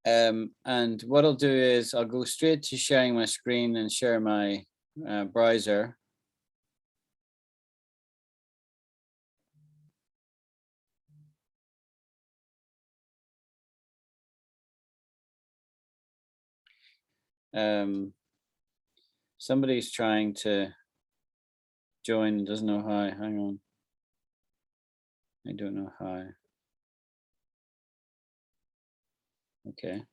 And what I'll do is I'll go straight to sharing my screen and share my browser. Somebody's trying to join, doesn't know how. Hang on. I don't know how. Okay.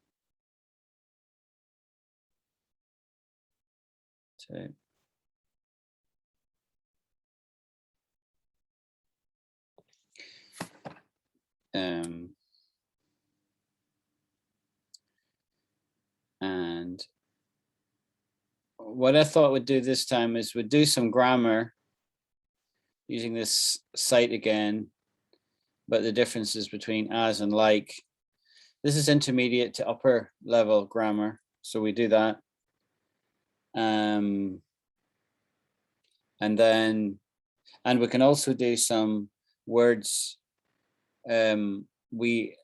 So. And what I thought we'd do this time is we'd do some grammar using this site again, but the differences between as and like. This is intermediate to upper level grammar, so we do that. And we can also do some words. We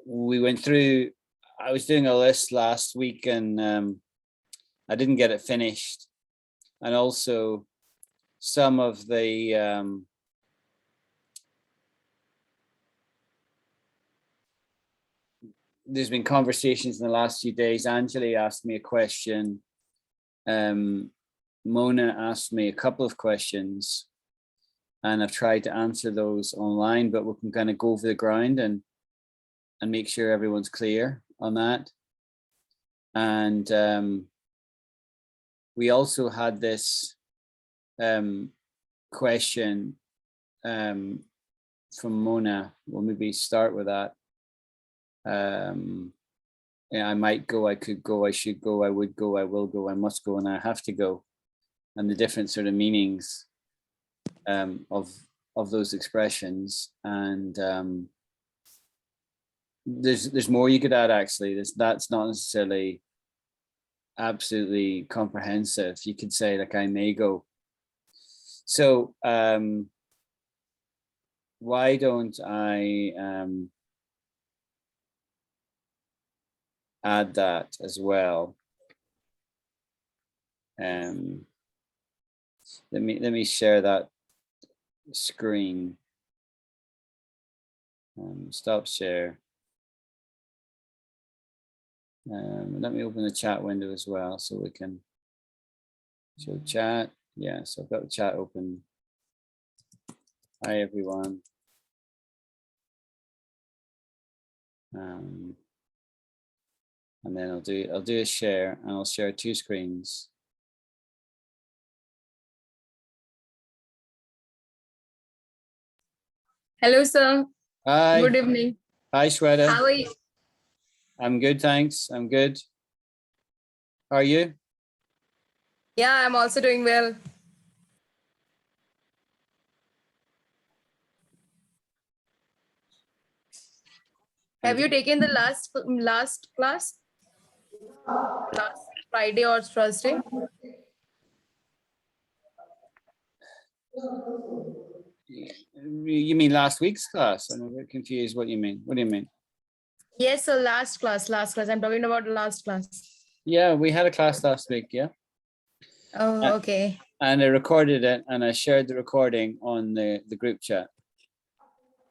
went through, I was doing a list last week and I didn't get it finished. And also some of the there's been conversations in the last few days. Angeli asked me a question. Mona asked me a couple of questions and I've tried to answer those online, but we can kind of go over the ground and make sure everyone's clear on that. And we also had this question from Mona. We'll maybe start with that. Yeah, I might go, I could go, I should go, I would go, I will go, I must go, and I have to go. And the different sort of meanings of those expressions. And there's more you could add actually. That's not necessarily absolutely comprehensive. You could say like I may go. So why don't I add that as well? Let me share that screen. Stop share. Let me open the chat window as well so we can show chat. Yeah, so I've got the chat open. Hi everyone. And then I'll do a share and I'll share two screens. Hello, sir. Hi. Good evening. Hi, Shweta. How are you? I'm good, thanks. I'm good. How are you? Yeah, I'm also doing well. Have you taken the last class? Last Friday or Thursday? You mean last week's class? I'm a bit confused what you mean. What do you mean? Yes, sir, last class. I'm talking about the last class. Yeah, we had a class last week, yeah. Oh, okay. And I recorded it and I shared the recording on the group chat.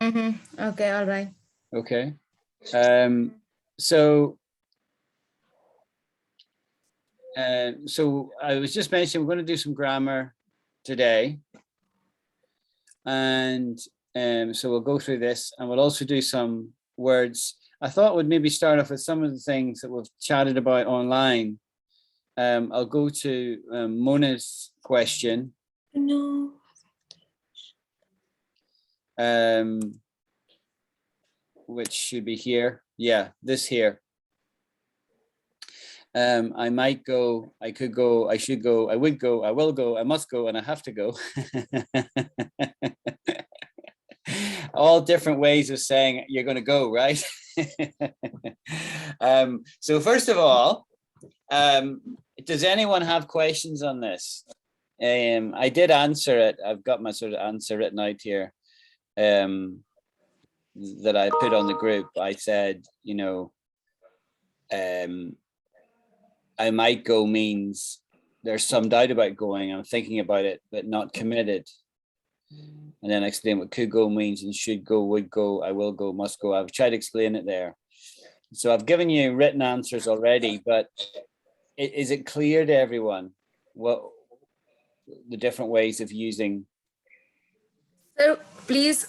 Okay, all right. Okay. So I was just mentioning we're going to do some grammar today. And so we'll go through this and we'll also do some words. I thought we'd maybe start off with some of the things that we've chatted about online. I'll go to Mona's question. No. Which should be here. Yeah, this here. I might go, I could go, I should go, I would go, I will go, I must go, and I have to go. All different ways of saying you're going to go, right? So first of all, does anyone have questions on this? I did answer it. I've got my sort of answer written out here. that I put on the group. I said, I might go means there's some doubt about going. I'm thinking about it, but not committed. And then I explain what could go means and should go, would go, I will go, must go. I've tried to explain it there. So I've given you written answers already, but is it clear to everyone what the different ways of using? Sir, please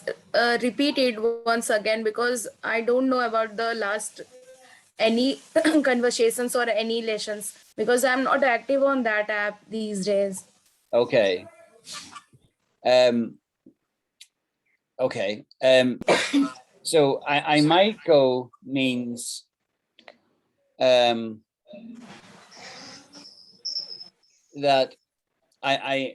repeat it once again, because I don't know about the last any conversations or any lessons, because I'm not active on that app these days. Okay. Okay. So I might go means that I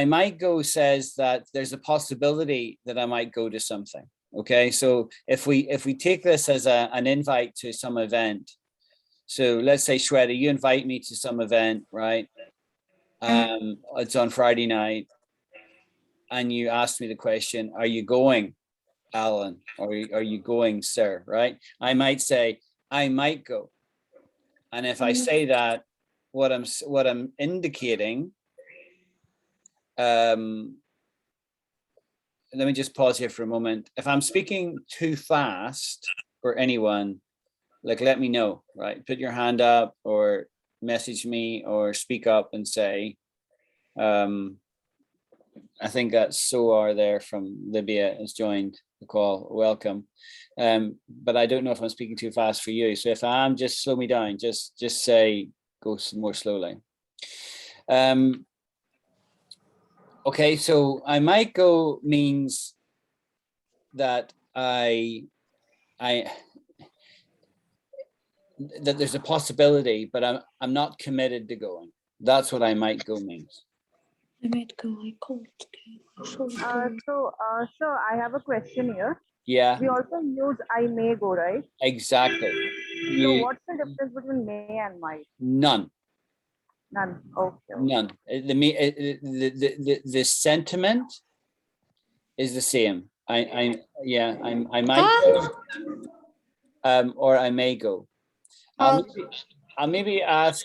might go says that there's a possibility that I might go to something. Okay, so if we take this as an invite to some event, so let's say Shweta, you invite me to some event, right? It's on Friday night, and you ask me the question, "Are you going, Alan? Or are you going, sir?" Right? I might say, "I might go," and if I say that, what I'm indicating. Let me just pause here for a moment. If I'm speaking too fast for anyone, like let me know, right? Put your hand up or message me or speak up and say, I think that Soar there from Libya has joined the call. Welcome. But I don't know if I'm speaking too fast for you. So if I am, just slow me down. Just say, go more slowly. Okay, so I might go means that that there's a possibility, but I'm not committed to going. That's what I might go means. I might go. I can't go. So I have a question here. Yeah. We also use I may go, right? Exactly. So what's the difference between may and might? None. None. Okay. None. The sentiment is the same. I might go, or I may go. I'll maybe ask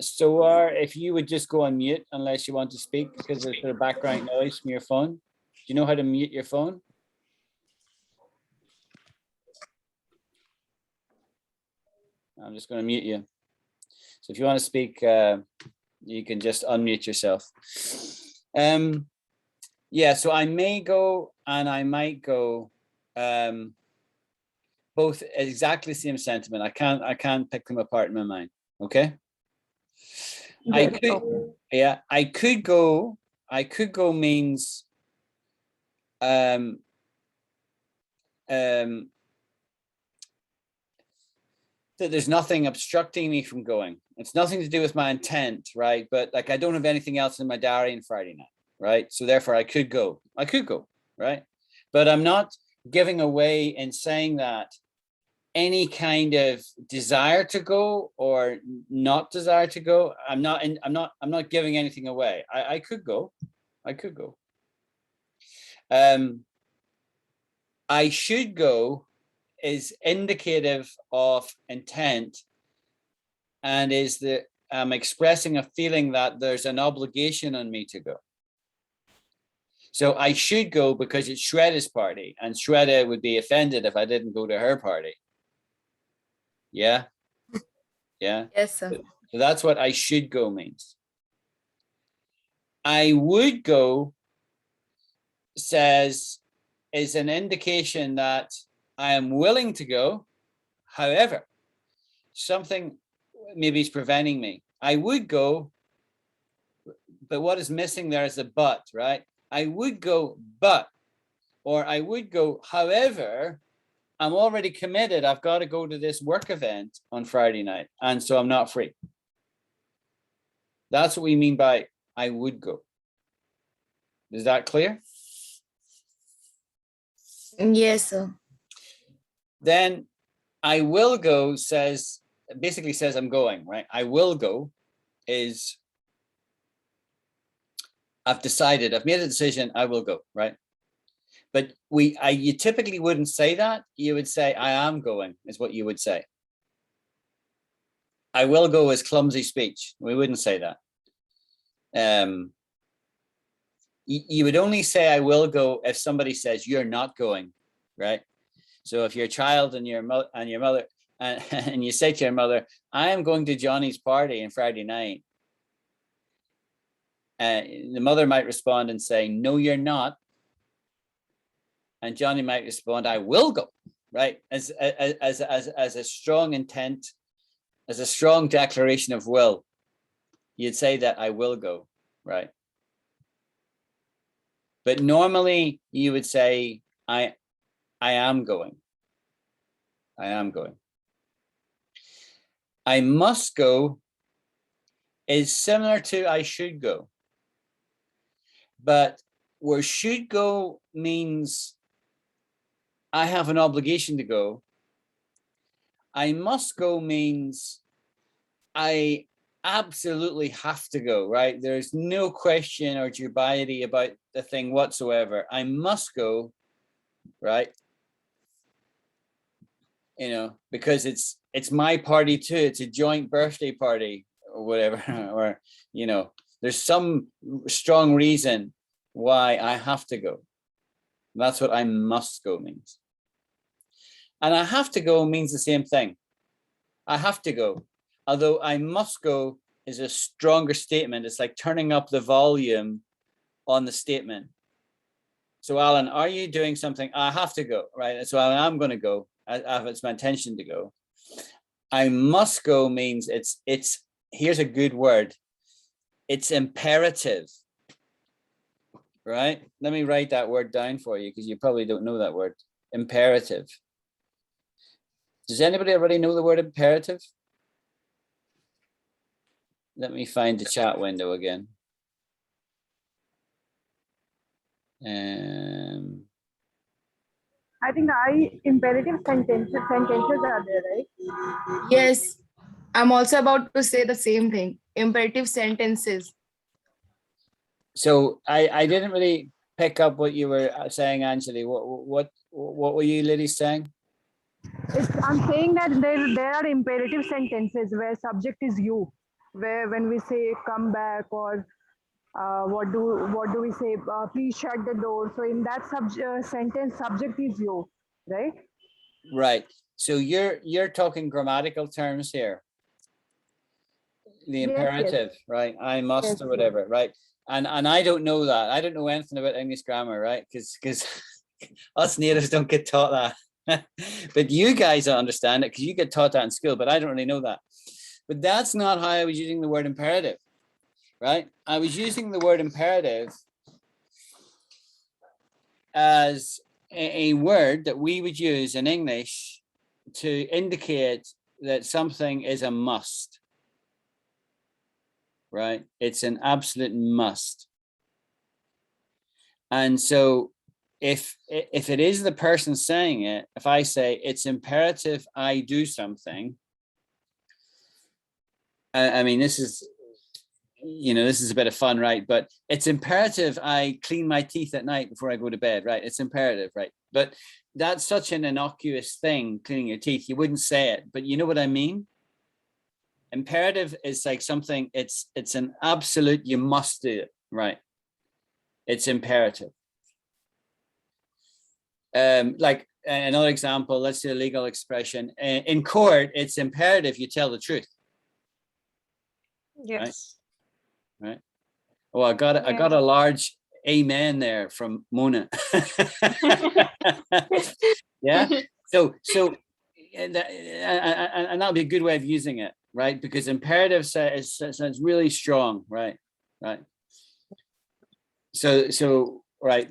Soar if you would just go on mute unless you want to speak, because there's sort of background noise from your phone. Do you know how to mute your phone? I'm just going to mute you. So if you want to speak, you can just unmute yourself. Yeah, so I may go and I might go. Both exactly the same sentiment. I can't pick them apart in my mind. Okay. Yes, I could go means that there's nothing obstructing me from going. It's nothing to do with my intent, right? But like I don't have anything else in my diary on Friday night, right? So therefore I could go, right? But I'm not giving away in saying that any kind of desire to go or not desire to go. I'm not giving anything away. I could go. I should go is indicative of intent and is that I'm expressing a feeling that there's an obligation on me to go. So I should go because it's Shweta's party, and Shweta would be offended if I didn't go to her party. Yeah. Yes, sir. So that's what I should go means. I would go is an indication that I am willing to go. However, something maybe is preventing me. I would go, but what is missing there is a but, right? I would go, but, or I would go, however, I'm already committed. I've got to go to this work event on Friday night, and so I'm not free. That's what we mean by I would go. Is that clear? Yes, sir. Then I will go basically says I'm going, right? I will go is I've decided, I've made a decision, I will go, right? But you typically wouldn't say that. You would say, I am going, is what you would say. I will go is clumsy speech. We wouldn't say that. You would only say I will go if somebody says you're not going, right? So if you're a child and your mother and you say to your mother, I am going to Johnny's party on Friday night. The mother might respond and say, no, you're not. And Johnny might respond, I will go, right? As a strong intent, as a strong declaration of will, you'd say that I will go, right? But normally you would say, I am going. I am going. I must go is similar to I should go. But where should go means I have an obligation to go. I must go means I absolutely have to go, right? There's no question or dubiety about the thing whatsoever. I must go, right? You know, because it's my party too. It's a joint birthday party or whatever, or, you know, there's some strong reason why I have to go. That's what I must go means. And I have to go means the same thing. I have to go. Although I must go is a stronger statement. It's like turning up the volume on the statement. So Alan, are you doing something? I have to go, right? So I'm going to go. It's my intention to go. I must go means it's here's a good word. It's imperative, right? Let me write that word down for you because you probably don't know that word. Imperative. Does anybody already know the word imperative? Let me find the chat window again. I think imperative sentences are there, right? Yes, I'm also about to say the same thing. Imperative sentences. So I didn't really pick up what you were saying, Anjali. What were you ladies saying? I'm saying that there are imperative sentences where subject is you, where when we say come back or what do we say? Please shut the door. So in that sentence, subject is you, right? Right. So you're talking grammatical terms here. The imperative, yes. Right? I must, yes, or whatever, right? And I don't know that. I don't know anything about English grammar, right? Because us natives don't get taught that. But you guys understand it because you get taught that in school, but I don't really know that. But that's not how I was using the word imperative, right? I was using the word imperative as a word that we would use in English to indicate that something is a must, right? It's an absolute must. And so if it is the person saying it, if I say it's imperative I do something, I mean, this is, you know, this is a bit of fun, right? But it's imperative I clean my teeth at night before I go to bed, right? It's imperative, right? But that's such an innocuous thing, cleaning your teeth. You wouldn't say it, but you know what I mean? Imperative is like something, it's an absolute, you must do it, right? It's imperative. Like another example, let's do a legal expression. In court, it's imperative you tell the truth. Yes. Right? Oh, I got a large amen there from Mona. Yeah. So and that'll be a good way of using it, right? Because imperative sounds really strong, right? Right. So right.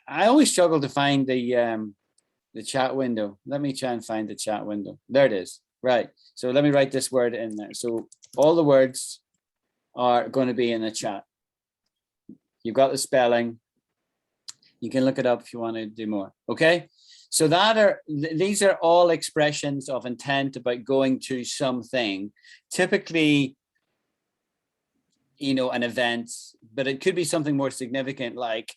I always struggle to find the chat window. Let me try and find the chat window. There it is. Right. So let me write this word in there. So all the words are going to be in the chat. You've got the spelling. You can look it up if you want to do more. Okay. So these are all expressions of intent about going to something. Typically, you know, an event, but it could be something more significant like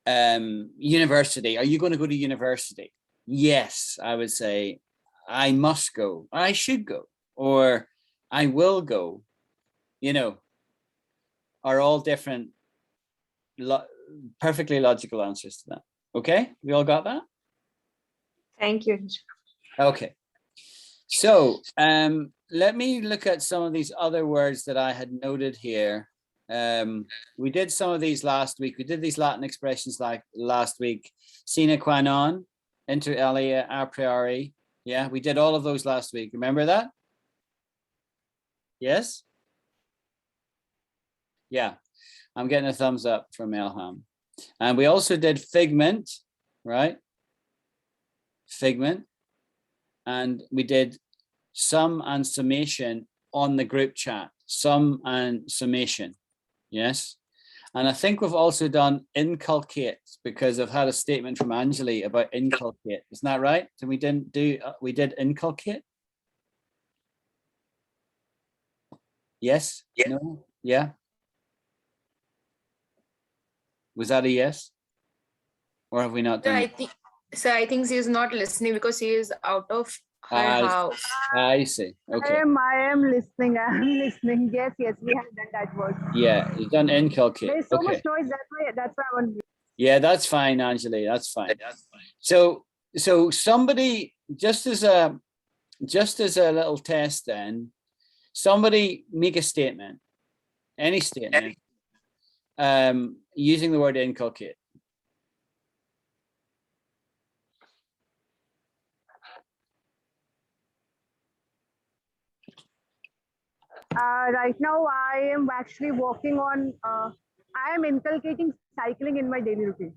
university. Are you going to go to university? Yes, I would say I must go, I should go, or I will go, you know, are all different, perfectly logical answers to that. Okay, we all got that? Thank you. Okay. So let me look at some of these other words that I had noted here. We did some of these last week. We did these Latin expressions like last week. Sine qua non, inter alia, a priori. Yeah, we did all of those last week. Remember that? Yes? Yeah, I'm getting a thumbs up from Elham. And we also did figment, right? Figment. And we did sum and summation on the group chat. Sum and summation. Yes. And I think we've also done inculcate because I've had a statement from Anjali about inculcate. Isn't that right? So we didn't do, we did inculcate. Yes? Yeah. No? Yeah. Was that a yes? Or have we not done it? I think she is not listening because she is out of her house. I see. Okay. I am listening. I am listening. Yes, yes, we have done that word. Yeah, you've done inculcate. There's so Okay. much noise. That's why I want. Yeah, that's fine, Anjali. That's fine. So somebody, just as a little test, then somebody make a statement, any statement, using the word inculcate. Right now, I am actually working on. I am inculcating cycling in my daily routine.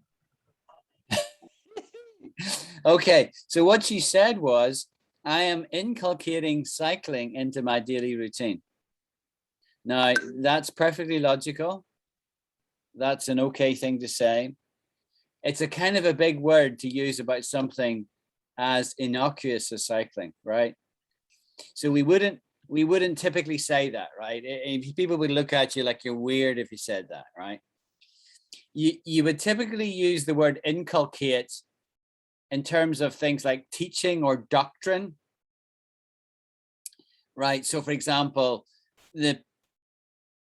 Okay, so what she said was, I am inculcating cycling into my daily routine. Now, that's perfectly logical. That's an okay thing to say. It's a kind of a big word to use about something as innocuous as cycling, right? So we wouldn't typically say that, right? People would look at you like you're weird if you said that, right? You would typically use the word inculcate in terms of things like teaching or doctrine, right? So for example,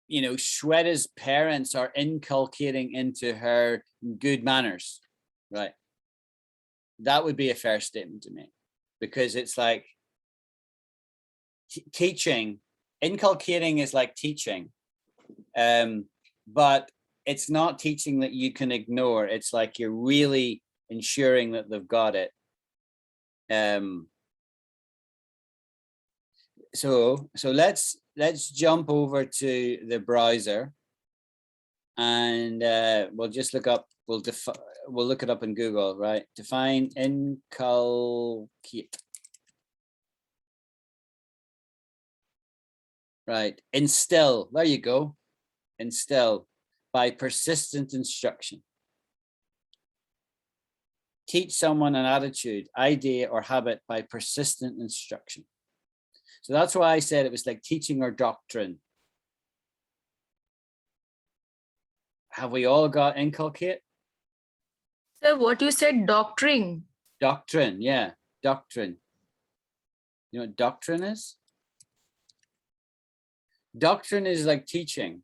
Shweta's parents are inculcating into her good manners, right? That would be a fair statement to make, because it's like teaching, inculcating is like teaching, but it's not teaching that you can ignore. It's like you're really ensuring that they've got it. So let's jump over to the browser, and we'll just look up. We'll look it up in Google, right? Define inculcate. Right, instill. There you go. Instill by persistent instruction. Teach someone an attitude, idea, or habit by persistent instruction. So that's why I said it was like teaching or doctrine. Have we all got inculcate? So what you said, doctrine. Doctrine, yeah, doctrine. You know what doctrine is? Doctrine is like teaching.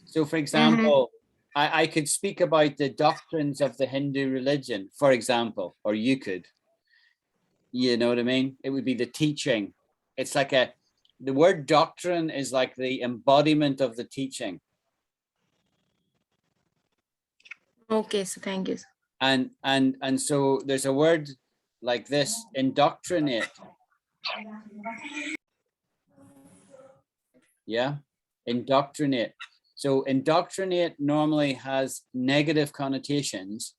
So for example, I could speak about the doctrines of the Hindu religion, for example, or you could, you know what I mean? It would be the teaching. It's like the word doctrine is like the embodiment of the teaching. Okay, so thank you. And so there's a word like this, indoctrinate. Yeah, indoctrinate. So indoctrinate normally has negative connotations,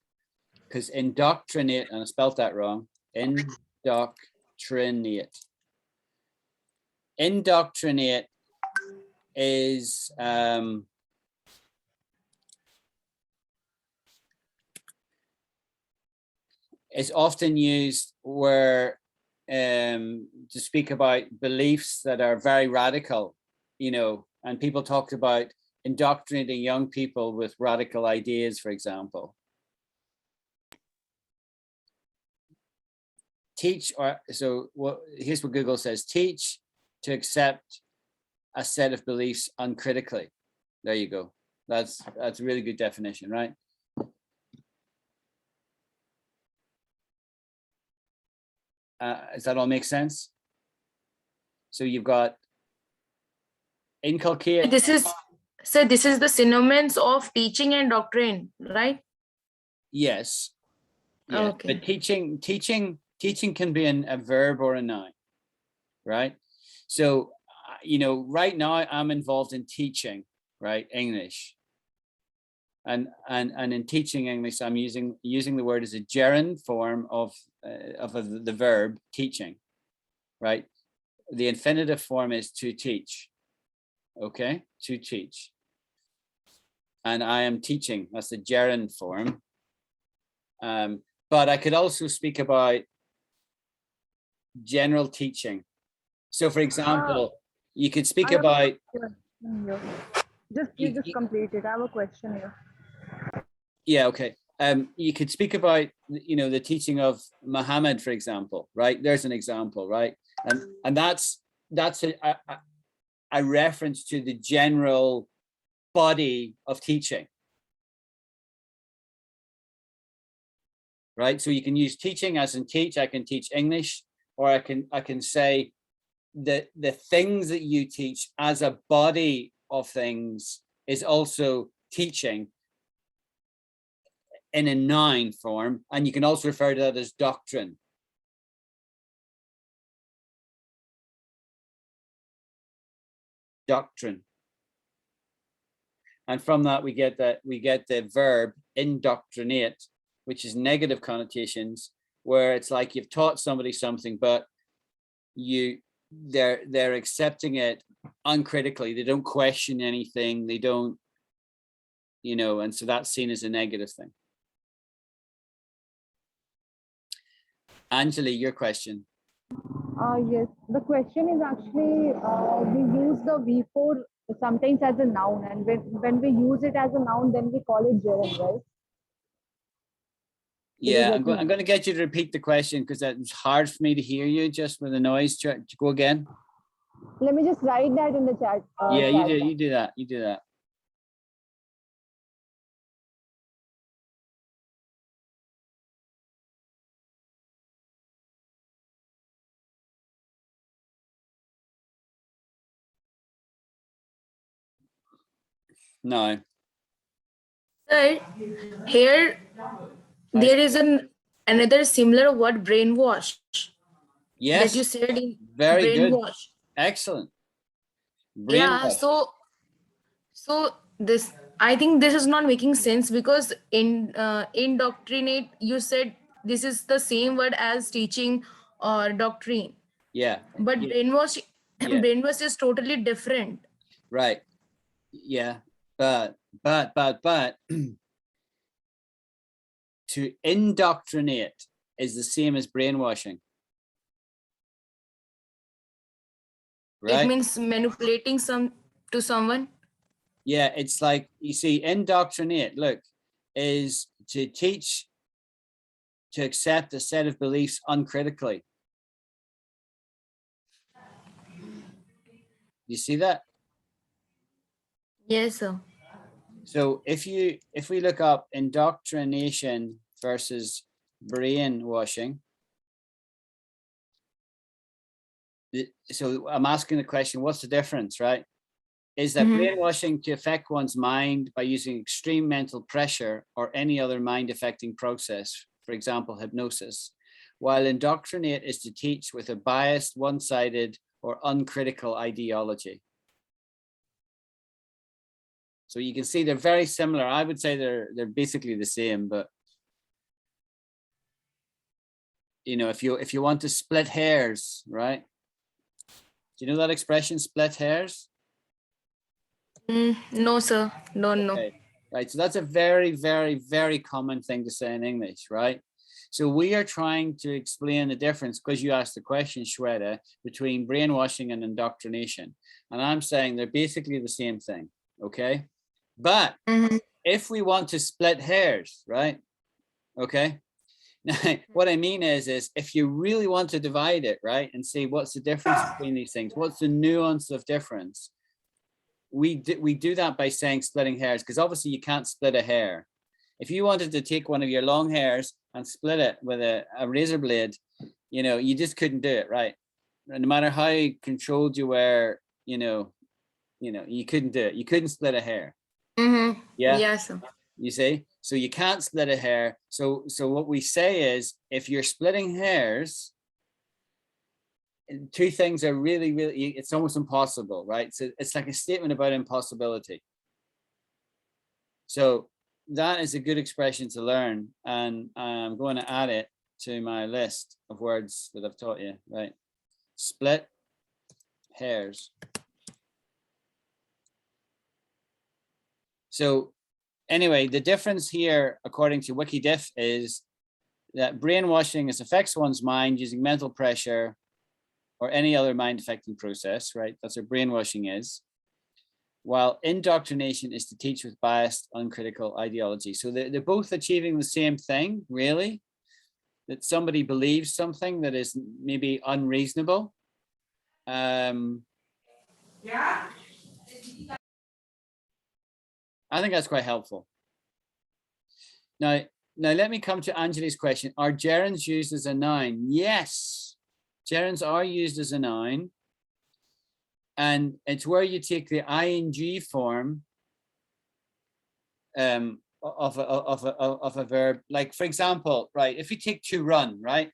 because indoctrinate, and I spelled that wrong, indoctrinate. Indoctrinate is often used where to speak about beliefs that are very radical, you know, And people talked about indoctrinating young people with radical ideas, for example. Teach, or so here's what Google says: teach to accept a set of beliefs uncritically. There you go. That's a really good definition, right? Does that all make sense? So you've got inculcate. This is the synonyms of teaching and doctrine, right? Yes. Yeah. Okay. But teaching can be a verb or a noun, right? So, right now I'm involved in teaching, right? English. And in teaching English, I'm using the word as a gerund form of the verb teaching, right? The infinitive form is to teach. Okay, to teach. And I am teaching. That's the gerund form. But I could also speak about general teaching. So, for example, you could speak about. You just complete it. I have a question here. Yeah. Okay. You could speak about, the teaching of Muhammad, for example, right? There's an example, right? And that's a reference to the general body of teaching, right? So you can use teaching as in teach. I can teach English, or I can say that the things that you teach as a body of things is also teaching in a noun form, and you can also refer to that as doctrine. Doctrine. And from that we get the verb indoctrinate, which is negative connotations, where it's like you've taught somebody something, but they're accepting it uncritically. They don't question anything. They don't, and so that's seen as a negative thing. Anjali, your question. Yes, the question is actually we use the V4 sometimes as a noun, and when we use it as a noun, then we call it gerund, right? Yeah, I'm going to get you to repeat the question because it's hard for me to hear you just with the noise. Go again. Let me just write that in the chat. Yeah, you do that. You do that. No. Sir, here there is another similar word, brainwash. Yes. That you said in very brainwash. Good. Excellent. Yeah, Brainwash. so this, I think this is not making sense, because in indoctrinate you said this is the same word as teaching or doctrine. Yeah. But Yeah. brainwash, Yeah. brainwash is totally different. Right. Yeah. But to indoctrinate is the same as brainwashing. Right? It means manipulating someone. Yeah, it's like, you see, indoctrinate, look, is to teach, to accept a set of beliefs uncritically. You see that? Yes, sir. So if we look up indoctrination versus brainwashing, so I'm asking the question, what's the difference, right? Is that brainwashing to affect one's mind by using extreme mental pressure or any other mind affecting process, for example, hypnosis, while indoctrinate is to teach with a biased, one-sided, or uncritical ideology. So you can see they're very similar. I would say they're basically the same, but if you want to split hairs, right? Do you know that expression, split hairs? No, sir. Don't know. Okay. Right. So that's a very, very, very common thing to say in English, right? So we are trying to explain the difference, because you asked the question, Shweta, between brainwashing and indoctrination. And I'm saying they're basically the same thing, okay? But if we want to split hairs, right? Okay. Now, what I mean is if you really want to divide it, right, and say what's the difference between these things, what's the nuance of difference, we do that by saying splitting hairs, because obviously you can't split a hair. If you wanted to take one of your long hairs and split it with a razor blade, you know, you just couldn't do it, right? No matter how controlled you were, you know, you couldn't do it. You couldn't split a hair. Yeah. Yes. You see, so you can't split a hair. So what we say is, if you're splitting hairs, two things are really, it's almost impossible, right? So it's like a statement about impossibility. So that is a good expression to learn, and I'm going to add it to my list of words that I've taught you, right? Split hairs. So anyway, the difference here, according to WikiDiff, is that brainwashing affects one's mind using mental pressure or any other mind affecting process, right? That's what brainwashing is. While indoctrination is to teach with biased, uncritical ideology. So they're both achieving the same thing, really, that somebody believes something that is maybe unreasonable. Yeah. I think that's quite helpful. Now let me come to Angeli's question. Are gerunds used as a noun? Yes, gerunds are used as a noun. And it's where you take the ing form of a verb. Like, for example, right, if you take to run, right?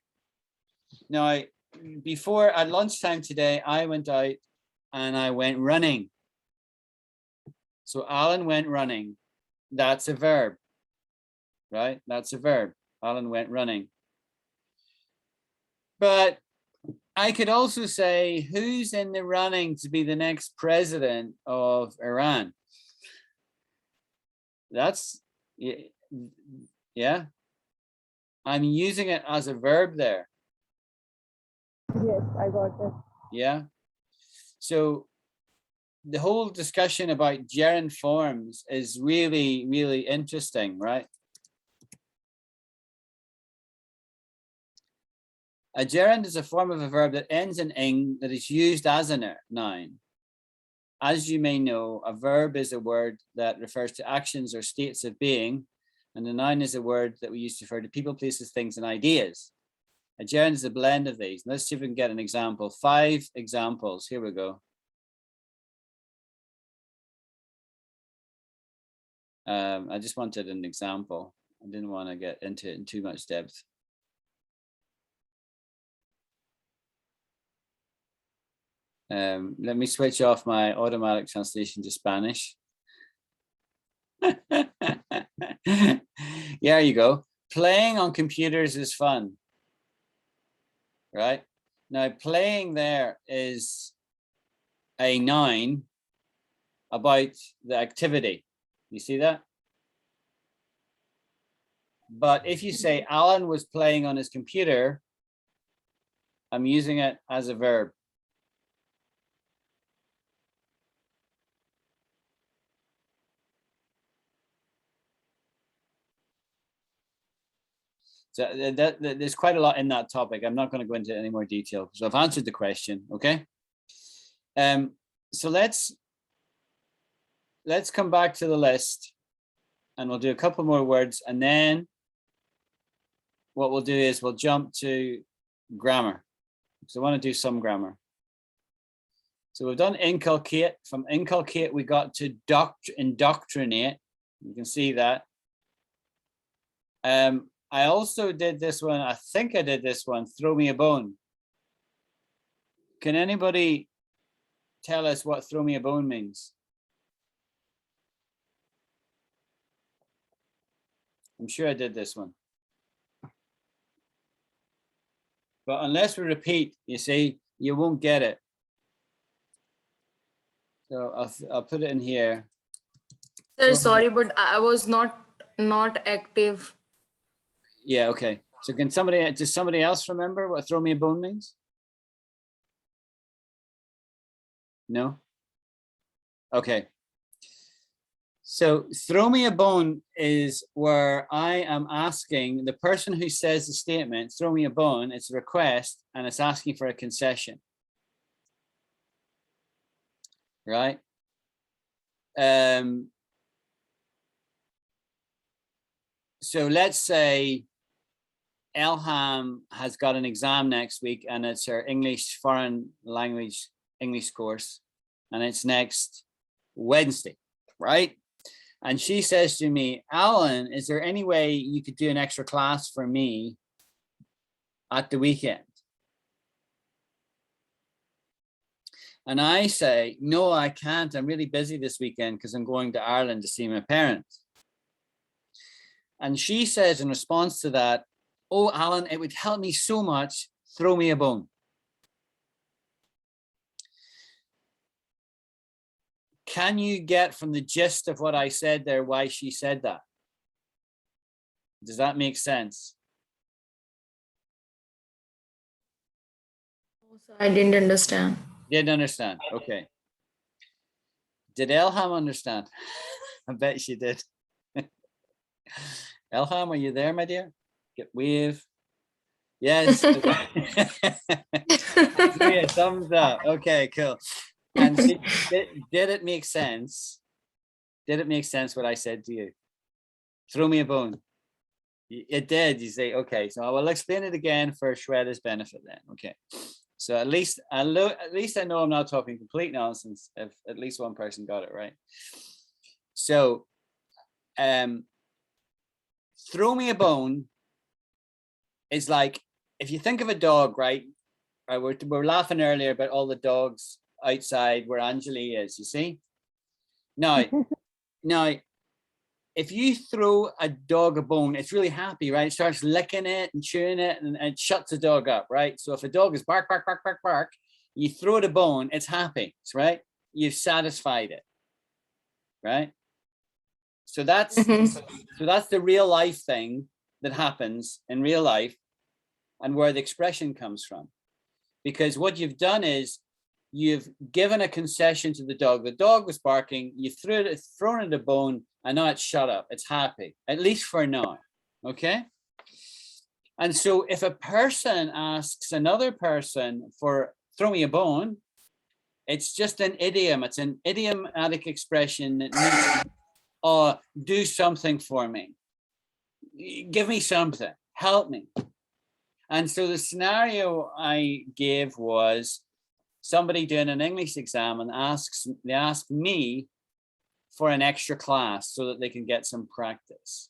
Now, before at lunchtime today, I went out and I went running. So Alan went running. That's a verb, right? That's a verb. Alan went running. But I could also say, who's in the running to be the next president of Iran? That's, yeah. I'm using it as a verb there. Yes, I got it. Yeah. So the whole discussion about gerund forms is really, really interesting, right? A gerund is a form of a verb that ends in ing that is used as a noun. As you may know, a verb is a word that refers to actions or states of being, and a noun is a word that we use to refer to people, places, things, and ideas. A gerund is a blend of these. Let's see if we can get an example. 5 examples. Here we go. I just wanted an example. I didn't want to get into it in too much depth. Let me switch off my automatic translation to Spanish. There you go. Playing on computers is fun. Right? Now, playing there is a noun about the activity. You see that? But if you say Alan was playing on his computer, I'm using it as a verb. So there's quite a lot in that topic. I'm not going to go into any more detail. So I've answered the question, okay? So let's come back to the list, and we'll do a couple more words, and then what we'll do is we'll jump to grammar. So I want to do some grammar. So we've done inculcate. From inculcate, we got to indoctrinate. You can see that. I also did this one. I think I did this one. Throw me a bone. Can anybody tell us what throw me a bone means? I'm sure I did this one. But unless we repeat, you see, you won't get it. So I'll put it in here. Sir, sorry, but I was not active. Yeah, okay. So does somebody else remember what throw me a bone means? No? Okay. So throw me a bone is where I am asking the person who says the statement, throw me a bone, it's a request and it's asking for a concession. Right? So let's say Elham has got an exam next week and it's her English foreign language English course and it's next Wednesday, right? And she says to me, Alan, is there any way you could do an extra class for me at the weekend? And I say, no, I can't. I'm really busy this weekend because I'm going to Ireland to see my parents. And she says in response to that, oh, Alan, it would help me so much. Throw me a bone. Can you get from the gist of what I said there why she said that? Does that make sense? I didn't understand. Didn't understand. Okay. Did Elham understand? I bet she did. Elham, are you there, my dear? Get wave. Yes. Give me a thumbs up. Okay, cool. And did it make sense? Did it make sense what I said to you? Throw me a bone. It did. You say, okay, so I will explain it again for Shweta's benefit then. Okay. So at least I know I'm not talking complete nonsense if at least one person got it right. So throw me a bone is like, if you think of a dog, right? We're laughing earlier about all the dogs outside where Anjali is, you see? Now, if you throw a dog a bone, it's really happy, right? It starts licking it and chewing it and it shuts the dog up, right? So if a dog is bark, bark, bark, bark, bark, you throw it a bone, it's happy, right? You've satisfied it, right? So that's the real life thing that happens in real life and where the expression comes from. Because what you've done is you've given a concession to the dog. The dog was barking, you thrown it a bone, and now it's shut up. It's happy, at least for now. Okay. And so if a person asks another person for throw me a bone, it's just an idiom. It's an idiomatic expression that means, do something for me. Give me something. Help me. And so the scenario I gave was somebody doing an English exam and they ask me for an extra class so that they can get some practice.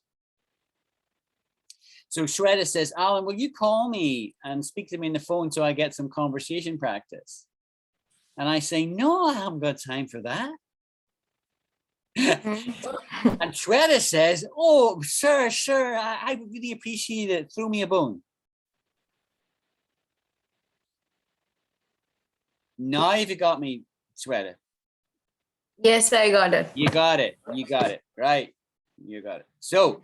So Shweta says, Alan, will you call me and speak to me on the phone so I get some conversation practice? And I say, no, I haven't got time for that. And Shweta says, oh, sir, I would really appreciate it. Throw me a bone. Now have you got me, Shweta? Yes, I got it. You got it. You got it. Right. You got it. So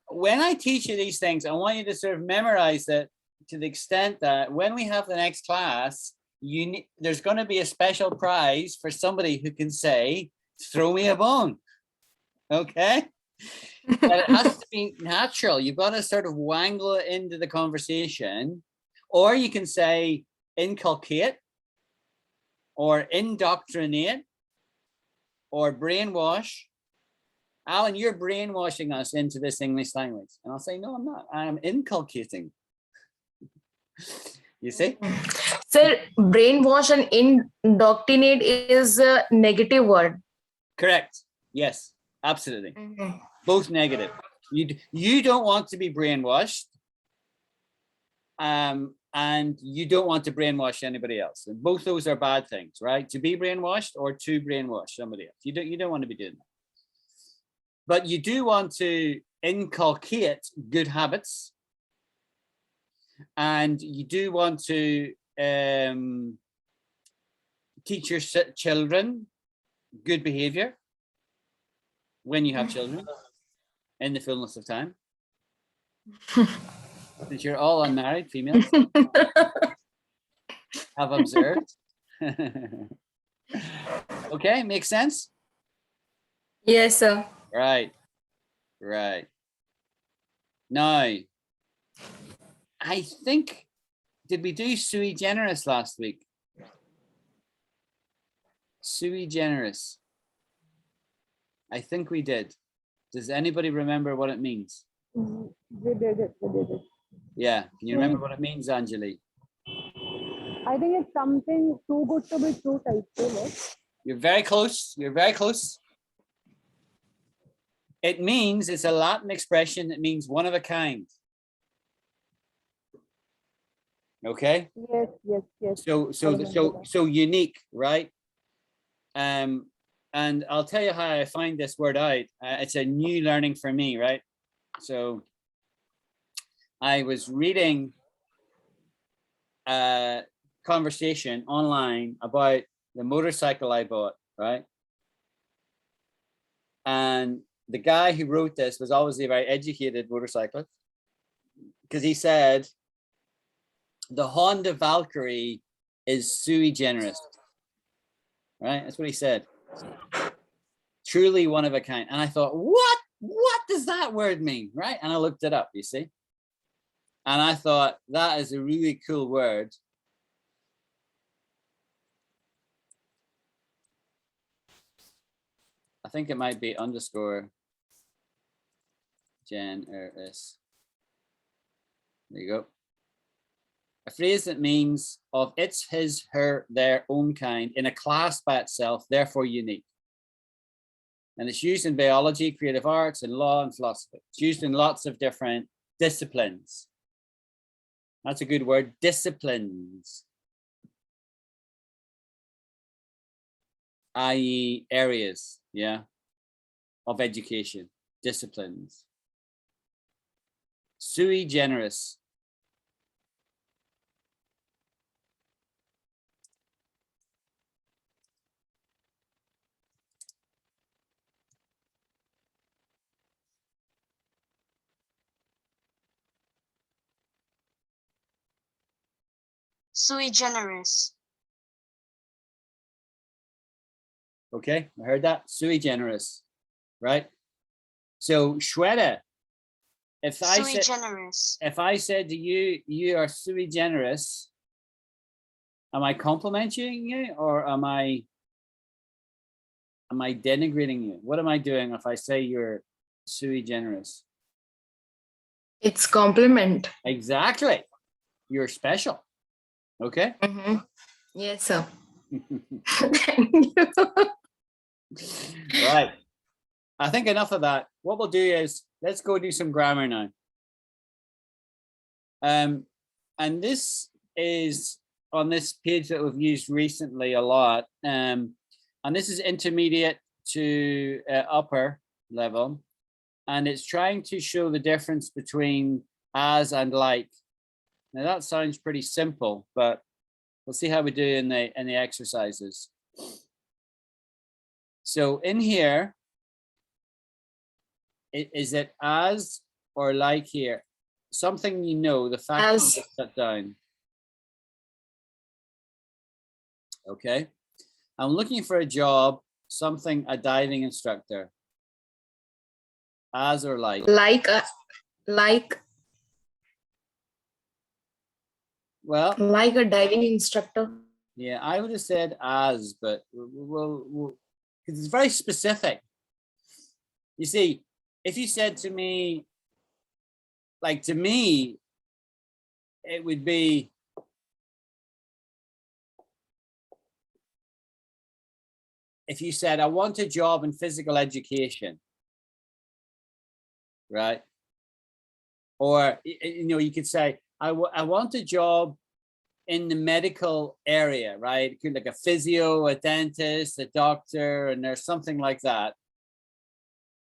when I teach you these things, I want you to sort of memorize it to the extent that when we have the next class, there's going to be a special prize for somebody who can say, throw me a bone. Okay? But it has to be natural. You've got to sort of wangle it into the conversation. Or you can say, inculcate, or indoctrinate, or brainwash. Alan, you're brainwashing us into this English language. And I'll say, no, I'm not. I'm inculcating. You see? Sir, brainwash and indoctrinate is a negative word. Correct. Yes, absolutely. Both negative. You don't want to be brainwashed. And you don't want to brainwash anybody else. And both those are bad things, right? To be brainwashed or to brainwash somebody else. You don't want to be doing that. But you do want to inculcate good habits. And you do want to teach your children good behavior when you have children in the fullness of time. Since you're all unmarried females, have observed. Okay, makes sense? Yes, sir. Right, right. Now, I think, did we do sui generis last week? Sui generis. I think we did. Does anybody remember what it means? We did it. We did it. Yeah, can you remember what it means, Anjali? I think it's something too good to be true type. No? You're very close. You're very close. It means, it's a Latin expression that means one of a kind. Okay. Yes, yes, yes. So unique, right? And I'll tell you how I find this word out. It's a new learning for me, right? So I was reading a conversation online about the motorcycle I bought, right? And the guy who wrote this was obviously a very educated motorcyclist, because he said the Honda Valkyrie is sui generis, right? That's what he said. Truly one of a kind. And I thought, what does that word mean, right? And I looked it up, you see. And I thought, that is a really cool word. I think it might be underscore generis. There you go. A phrase that means of its, his, her, their own kind in a class by itself, therefore unique. And it's used in biology, creative arts, and law and philosophy. It's used in lots of different disciplines. That's a good word, disciplines. I.e. areas, yeah, of education, disciplines. Sui generis. Sui generis. Okay, I heard that. Sui generis, right? So Shweta, if Sui generis. if I said to you, you are sui generis, am I complimenting you or am I denigrating you? What am I doing if I say you're sui generis? It's compliment. Exactly. You're special. Okay. Yes, sir. Thank you. Right. I think enough of that. What we'll do is let's go do some grammar now. And this is on this page that we've used recently a lot. And this is intermediate to upper level. And it's trying to show the difference between as and like. Now that sounds pretty simple, but we'll see how we do in the exercises. So in here, is it as or like here? Something you know, the fact As. that set down. Okay. I'm looking for a job, something, a diving instructor. As or like? Like Well, a diving instructor. yeah, I would have said as, but we'll because it's very specific. You see, if you said to me, like to me, it would be if you said, I want a job in physical education, right? Or, you know, you could say, I want a job in the medical area, right? It could be like a physio, a dentist, a doctor, and there's something like that.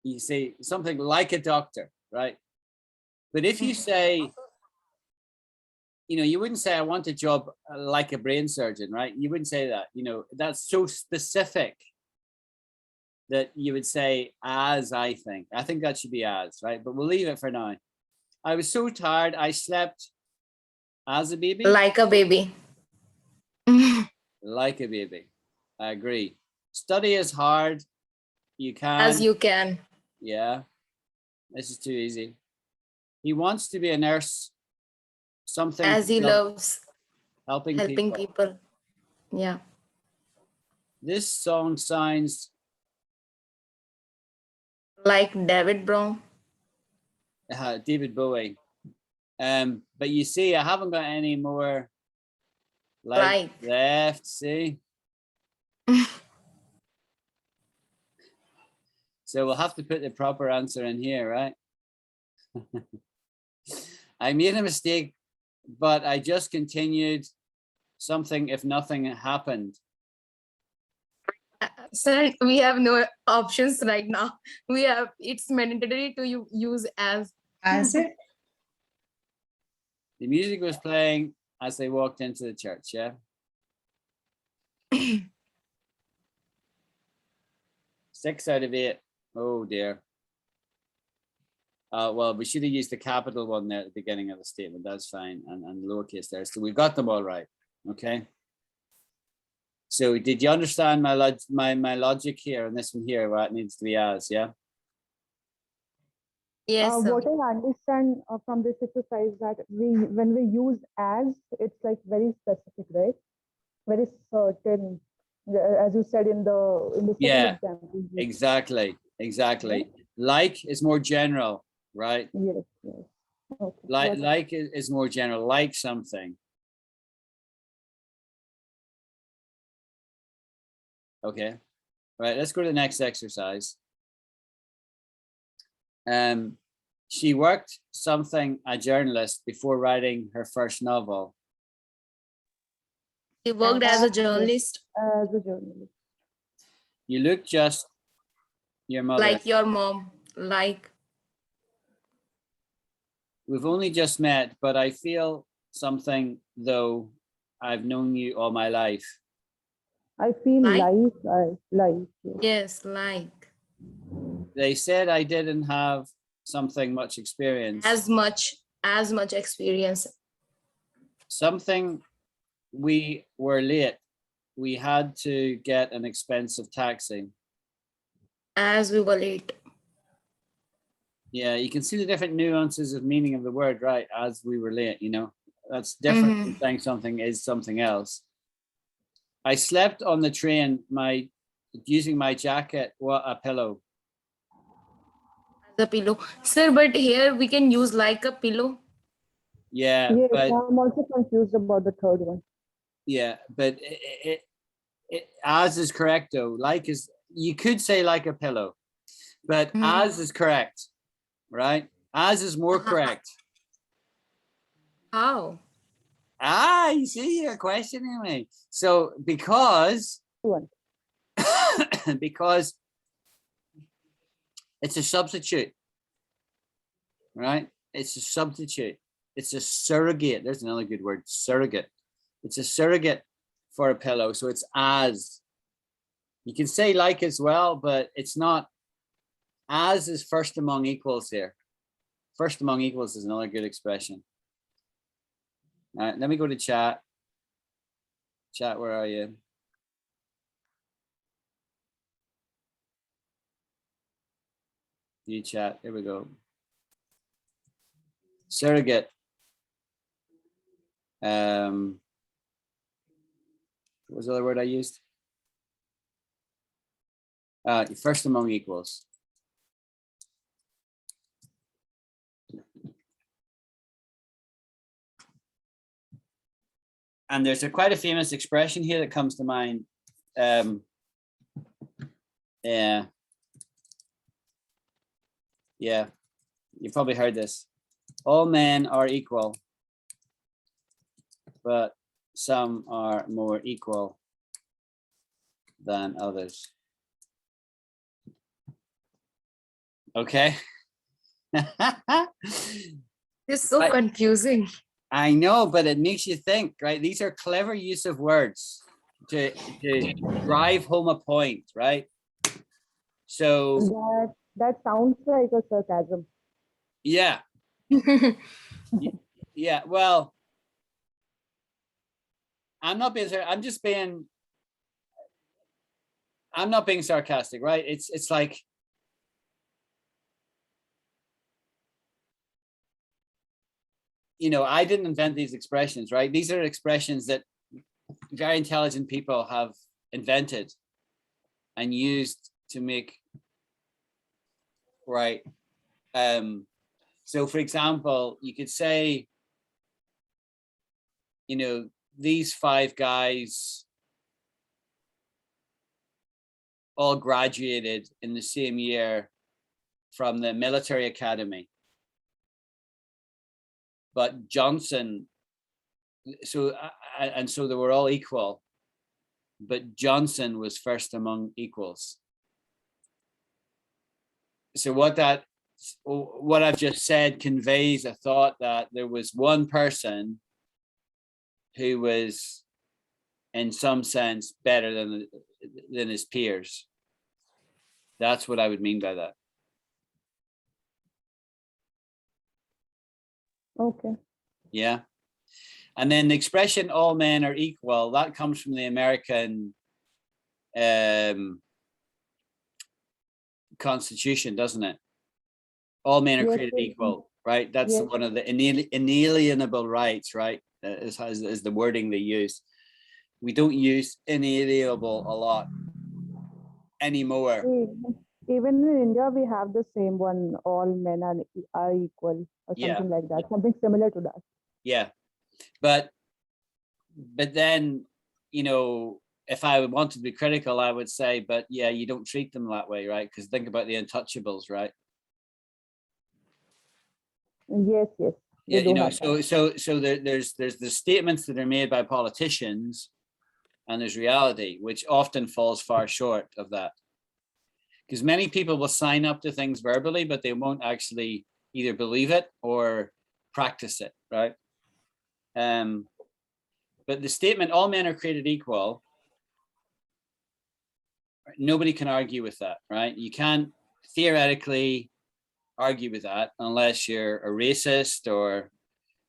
You say something like a doctor, right? But if you say, you know, you wouldn't say, I want a job like a brain surgeon, right? You wouldn't say that, you know, that's so specific that you would say as, I think that should be as, right? But we'll leave it for now. I was so tired, I slept as a baby. Like a baby. Like a baby. I agree. Study is hard. You can. As you can. Yeah. This is too easy. He wants to be a nurse. Something As he loves helping helping people. people. Yeah. This song sounds Like David Brown. David Bowie. But you see, I haven't got any more like left. See? So we'll have to put the proper answer in here, right? I made a mistake, but I just continued something if nothing happened. Sir, we have no options right now. It's mandatory to use as. As it. The music was playing as they walked into the church, yeah? 6 out of 8. Oh dear. Well, we should have used the capital one there at the beginning of the statement. That's fine. And lowercase there. So we've got them all right. Okay. So did you understand my logic here and this one here, where it needs to be as, yeah? Yes, sir. What I understand from this exercise that when we use as, it's like very specific, right? Very certain, as you said in the Yeah, example. exactly. Like is more general, right? Yes. Okay. Like is more general, like something. Okay, right, let's go to the next exercise. She worked something a journalist before writing her first novel. He worked as a journalist. As a journalist. You look just your mother. Like your mom. Like. We've only just met, but I feel something, though I've known you all my life. I feel Like? like. Yes, like. They said I didn't have something much experience. As much experience. Something we were late. We had to get an expensive taxi. As we were late. Yeah, you can see the different nuances of meaning of the word, right? As we were late, you know, that's different from saying something is something else. I slept on the train, using my jacket, what a pillow. As a pillow. Sir, but here we can use like a pillow. Yeah, Yes, but I'm also confused about the third one. yeah, but it as is correct though. Like is, you could say like a pillow, but as is correct, right? As is more correct. How? You see, you're questioning me. So because because it's a substitute, right? It's a substitute. It's a surrogate. There's another good word, surrogate. It's a surrogate for a pillow. So it's as. You can say like as well, but it's not. As is first among equals here. First among equals is another good expression. All right, let me go to chat. Chat, where are you? You chat, here we go. Surrogate. What was the other word I used? First among equals. And there's quite a famous expression here that comes to mind. Yeah, you've probably heard this. All men are equal, but some are more equal than others. Okay. It's so confusing. I know, but it makes you think, right? These are clever use of words to drive home a point, right? So that sounds like a sarcasm. yeah, Yeah, well, I'm not being, I'm not being sarcastic, right? It's like, you know, I didn't invent these expressions, right? These are expressions that very intelligent people have invented and used to make, right? So for example, you could say, you know, these 5 guys all graduated in the same year from the military academy. But Johnson, so they were all equal, but Johnson was first among equals. So what I've just said conveys a thought that there was one person who was in some sense better than his peers. That's what I would mean by that. Okay. Yeah. And then the expression all men are equal, that comes from the American Constitution, doesn't it? All men are Yes, created yes. equal, right? That's Yes. one of the inalienable rights, right? Is the wording they use. We don't use inalienable a lot anymore. Even in India, we have the same one, all men are equal or Yeah. something like that, something similar to that. Yeah. But then, you know, if I wanted to be critical, I would say, but yeah, you don't treat them that way, right? Because think about the untouchables, right? Yes, yes. Yeah, we do you know, have that. so there's the statements that are made by politicians, and there's reality, which often falls far short of that. Because many people will sign up to things verbally, but they won't actually either believe it or practice it, right? But the statement, all men are created equal, nobody can argue with that, right? You can't theoretically argue with that unless you're a racist or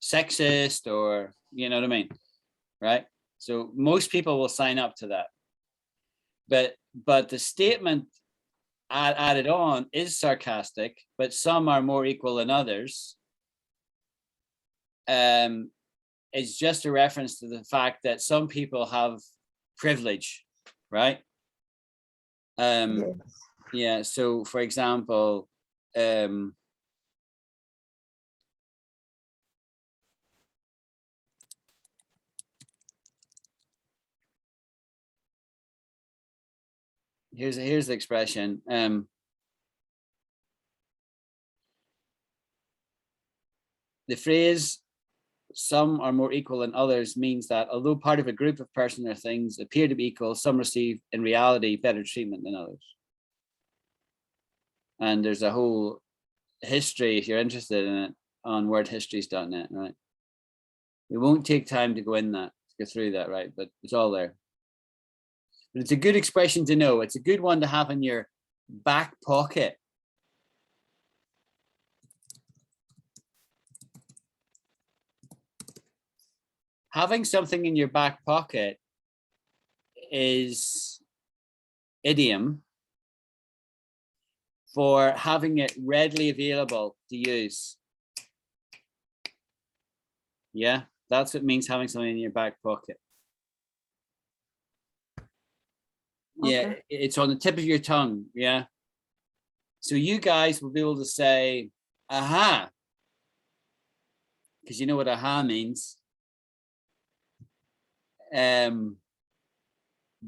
sexist or, you know what I mean, right? So most people will sign up to that. But the statement added on is sarcastic, but some are more equal than others. It's just a reference to the fact that some people have privilege, right? Yes. Yeah, so for example, here's the expression. The phrase some are more equal than others means that although part of a group of persons or things appear to be equal, some receive in reality better treatment than others. And there's a whole history, if you're interested in it, on wordhistories.net, right? We won't take time to go through that, right? But it's all there. But it's a good expression to know. It's a good one to have in your back pocket. Having something in your back pocket is idiom for having it readily available to use. Yeah, that's what it means, having something in your back pocket. Yeah, Okay. it's on the tip of your tongue. Yeah. So you guys will be able to say, aha, because you know what aha means.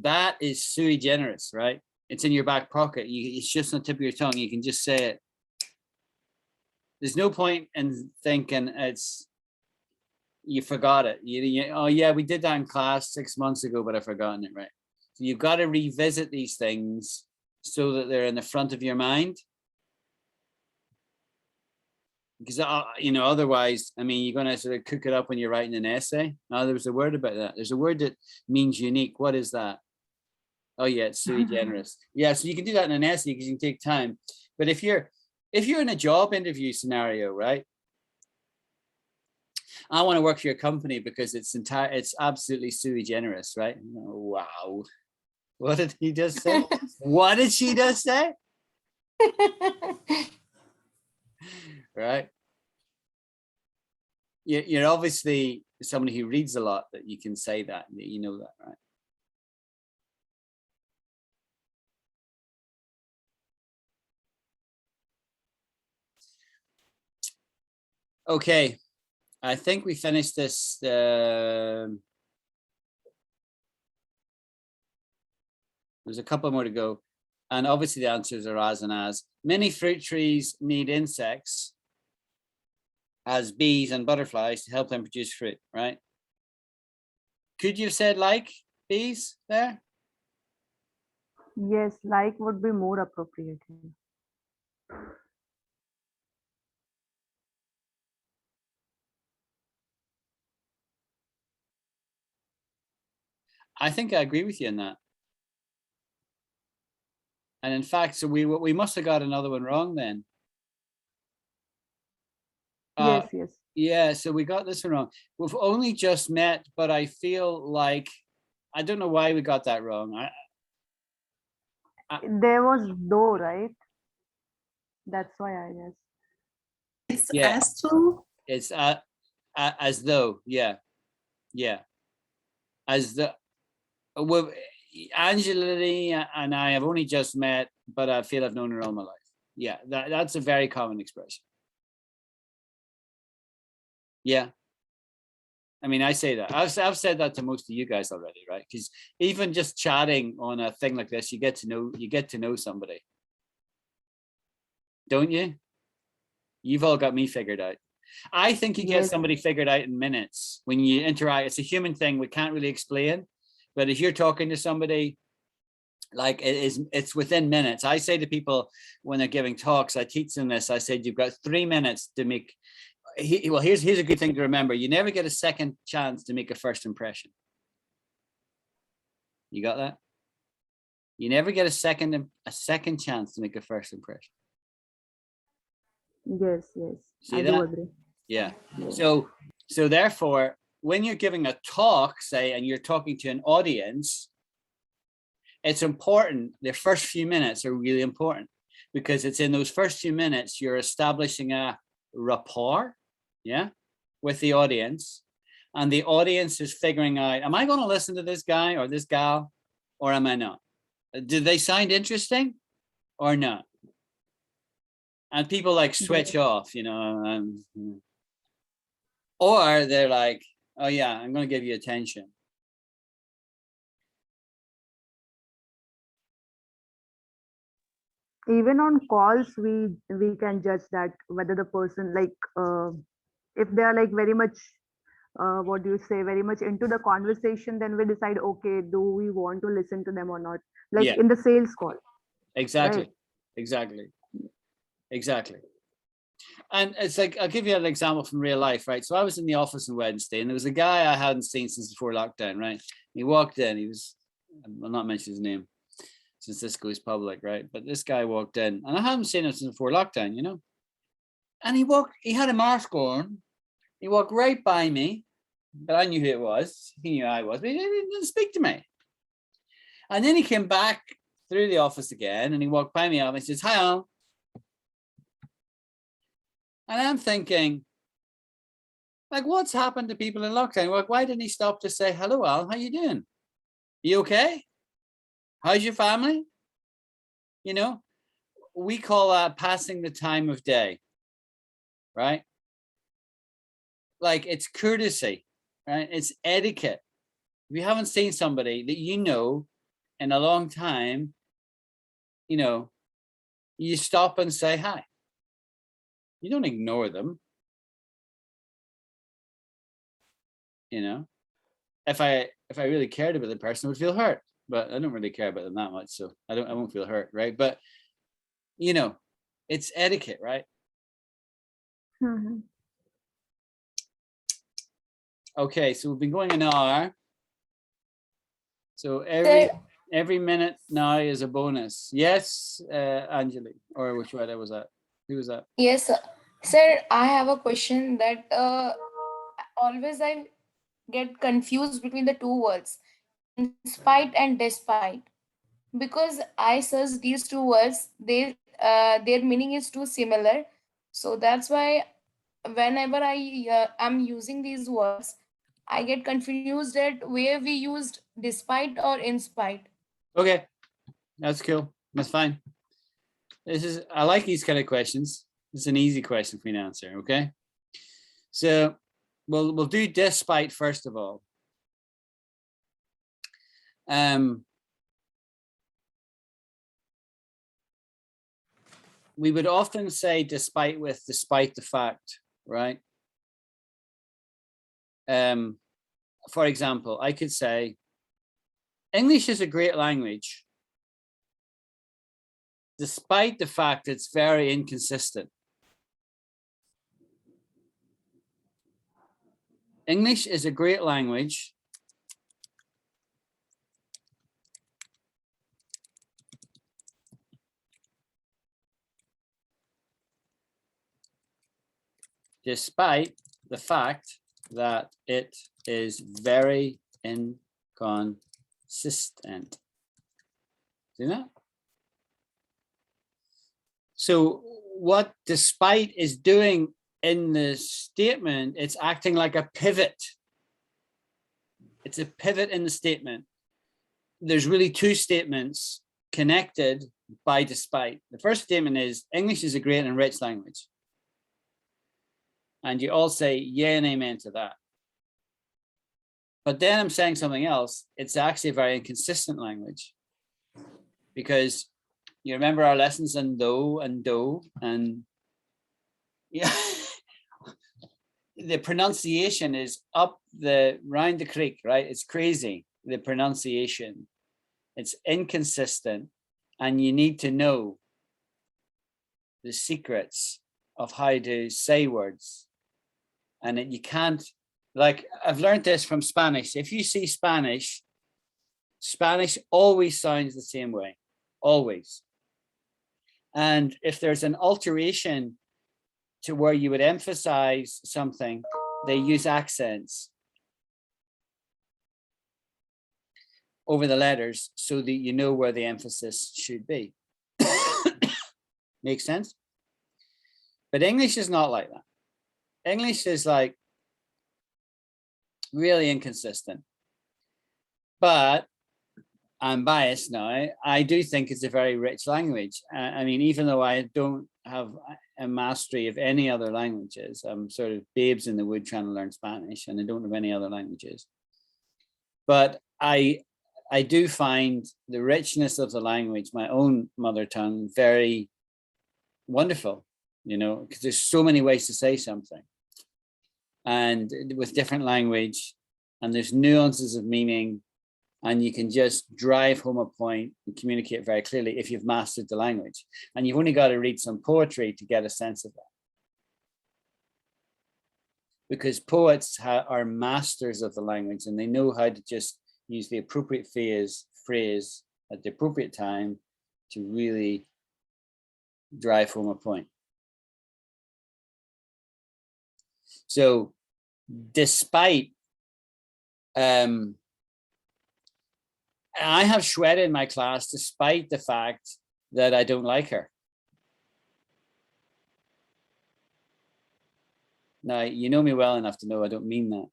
That is sui generis, right? It's in your back pocket. It's just on the tip of your tongue. You can just say it. There's no point in thinking you forgot it. Oh yeah, we did that in class 6 months ago, but I've forgotten it, right? So you've got to revisit these things so that they're in the front of your mind. Because you know, otherwise, I mean, you're going to sort of cook it up when you're writing an essay. Oh, there was a word about that. There's a word that means unique. What is that? Oh yeah, it's sui generis. Yeah, so you can do that in an essay because you can take time. But if you're in a job interview scenario, right? I want to work for your company because it's absolutely sui generis, right? Wow. What did he just say? What did she just say? Right. You're obviously somebody who reads a lot that you can say that, you know that, right? Okay, I think we finished this. There's a couple more to go. And obviously the answers are as and as. Many fruit trees need insects as bees and butterflies to help them produce fruit, right? Could you have said like bees there? Yes, like would be more appropriate here. I think I agree with you on that. And in fact, so we must have got another one wrong then. Yes, yes. Yeah, so we got this one wrong. We've only just met, but I feel like, I don't know why we got that wrong. There was though, right? That's why I guess. It's Yeah. as to. It's as though, yeah. As the, well, Angela and I have only just met, but I feel I've known her all my life. Yeah, that's a very common expression. Yeah. I mean, I say that. I've said that to most of you guys already, right? Because even just chatting on a thing like this, you get to know somebody. Don't you? You've all got me figured out. I think you get Yes. somebody figured out in minutes when you interact. It's a human thing we can't really explain. But if you're talking to somebody, like it's within minutes. I say to people when they're giving talks, I teach them this. I said, you've got 3 minutes to make. Well, here's a good thing to remember. You never get a second chance to make a first impression. You got that? You never get a second chance to make a first impression. Yes, yes. See I that? do agree. Yeah. So therefore, when you're giving a talk, say, and you're talking to an audience, it's important. The first few minutes are really important because it's in those first few minutes you're establishing a rapport, yeah, with the audience, and the audience is figuring out, am I going to listen to this guy or this gal, or am I not? Do they sound interesting or not? And people like switch off, you know, or they're like, oh yeah, I'm going to give you attention. Even on calls, we can judge that whether the person if they are like very much what do you say, very much into the conversation, then we decide, okay, do we want to listen to them or not? Like Yeah. in the sales call. Exactly. Right. Exactly. And it's like, I'll give you an example from real life, right? So I was in the office on Wednesday and there was a guy I hadn't seen since before lockdown, right? He walked in, I'll not mention his name since this goes public, right? But this guy walked in and I haven't seen him since before lockdown, you know? And he had a mask on. He walked right by me, but I knew who it was. He knew who I was, but he didn't speak to me. And then he came back through the office again and he walked by me and he says, hi, Al. And I'm thinking, like, what's happened to people in lockdown? Like, why didn't he stop to say, hello, Al, how you doing? You okay? How's your family? You know, we call that passing the time of day, right? Like, it's courtesy, right? It's etiquette. If you haven't seen somebody that you know in a long time, you know, you stop and say hi. You don't ignore them. You know, if I really cared about the person, I would feel hurt, but I don't really care about them that much, so I won't feel hurt, right? But you know, it's etiquette, right? Mm-hmm. Okay, so we've been going an hour. So Sir, every minute now is a bonus. Yes, Anjali, or which one was that? Who was that? yes, sir. Sir, I have a question that always I get confused between the two words, in spite and despite. Because I searched these two words, their meaning is too similar. So that's why whenever I am using these words, I get confused at where we used despite or in spite. Okay, that's cool. That's fine. I like these kind of questions. It's an easy question for me to answer. Okay. So we'll do despite first of all. We would often say despite with despite the fact, right? For example, I could say, English is a great language, despite the fact it's very inconsistent. English is a great language, despite the fact that it is very inconsistent. See that? So what despite is doing in the statement, it's acting like a pivot. It's a pivot in the statement. There's really two statements connected by despite. The first statement is English is a great and rich language. And you all say yeah and amen to that. But then I'm saying something else. It's actually a very inconsistent language, because you remember our lessons in do and yeah, the pronunciation is up the round the creek, right? It's crazy, the pronunciation. It's inconsistent, and you need to know the secrets of how to say words. And you can't, like, I've learned this from Spanish. If you see Spanish always sounds the same way, always. And if there's an alteration to where you would emphasize something, they use accents over the letters so that you know where the emphasis should be. Makes sense? But English is not like that. English is like really inconsistent. But I'm biased now. I do think it's a very rich language. I mean, even though I don't have a mastery of any other languages, I'm sort of babes in the wood trying to learn Spanish, and I don't have any other languages. But I do find the richness of the language, my own mother tongue, very wonderful, you know, because there's so many ways to say something. And with different language, and there's nuances of meaning, and you can just drive home a point and communicate very clearly if you've mastered the language. And you've only got to read some poetry to get a sense of that. Because poets are masters of the language, and they know how to just use the appropriate phrase at the appropriate time to really drive home a point. So despite, I have Shweta in my class despite the fact that I don't like her. Now, you know me well enough to know I don't mean that.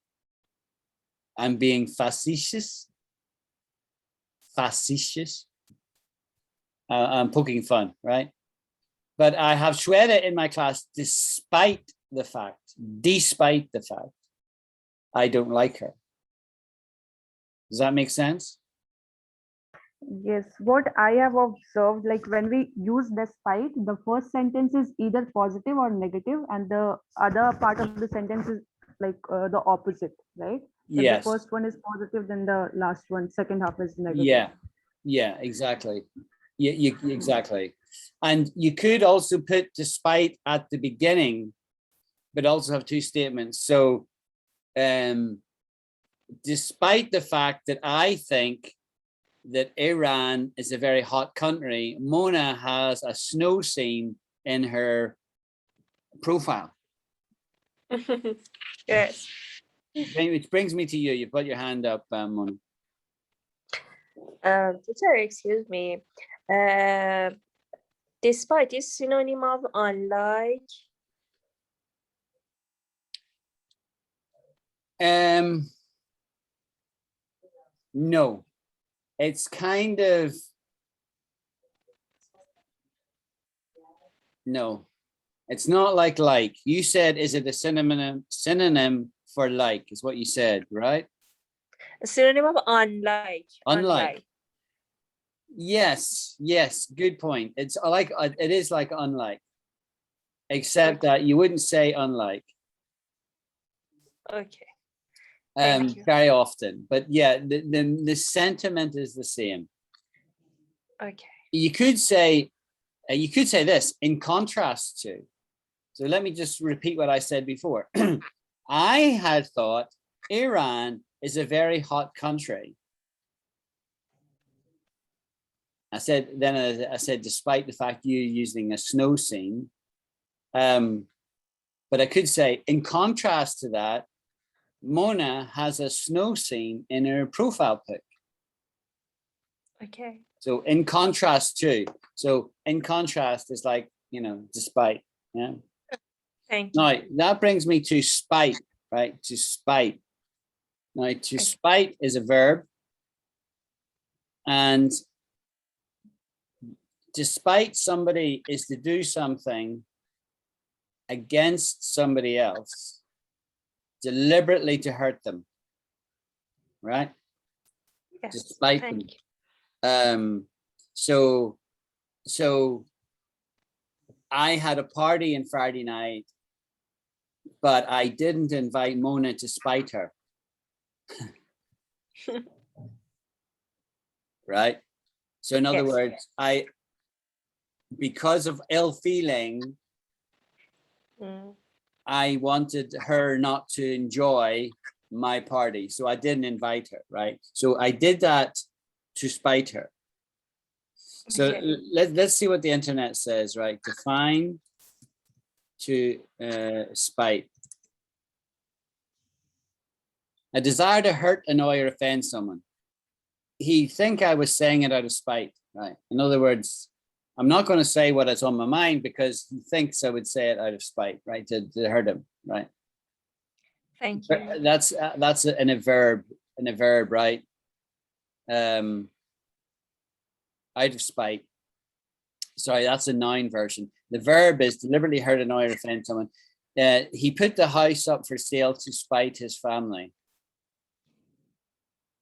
I'm being facetious. I'm poking fun, right? But I have Shweta in my class despite the fact I don't like her. Does that make sense? Yes, what I have observed, like when we use despite, the first sentence is either positive or negative, and the other part of the sentence is like the opposite, right? If Yes. the first one is positive, then the last one, second half is negative. Yeah, exactly. Exactly. And you could also put despite at the beginning, but also have two statements. So despite the fact that I think that Iran is a very hot country, Mona has a snow scene in her profile. Yes. Which brings me to you. You put your hand up, Mona. Teacher, excuse me. Despite is synonym of unlike. No, it's kind of, no, it's not like. You said, is it a synonym for like, is what you said, right? A synonym of unlike. Unlike. Yes, good point. It's like, it is like unlike, except that you wouldn't say unlike. Okay. Thank you. Very often, but yeah, the sentiment is the same. Okay. You could say this in contrast to. So let me just repeat what I said before. I had thought Iran is a very hot country. I said, despite the fact you're using a snow scene, but I could say, in contrast to that, Mona has a snow scene in her profile pic. Okay. So in contrast to, in contrast is like, despite, yeah. Thank you. Now, that brings me to spite, right? To spite. Now, to spite is a verb. And to spite somebody is to do something against somebody else, deliberately to hurt them, right? Yes, To spite thank them. you. So I had a party on Friday night, but I didn't invite Mona to spite her. Right? So in other Yes. words, because of ill feeling, I wanted her not to enjoy my party. So I didn't invite her, right? So I did that to spite her. So Okay. let's see what the internet says, right? Define to spite. A desire to hurt, annoy, or offend someone. He think I was saying it out of spite, right? In other words, I'm not going to say what is on my mind because he thinks I would say it out of spite, right? To hurt him, right? Thank you. That's in a verb, right? Out of spite. Sorry, that's a noun version. The verb is deliberately hurt, annoy, or offend someone. He put the house up for sale to spite his family.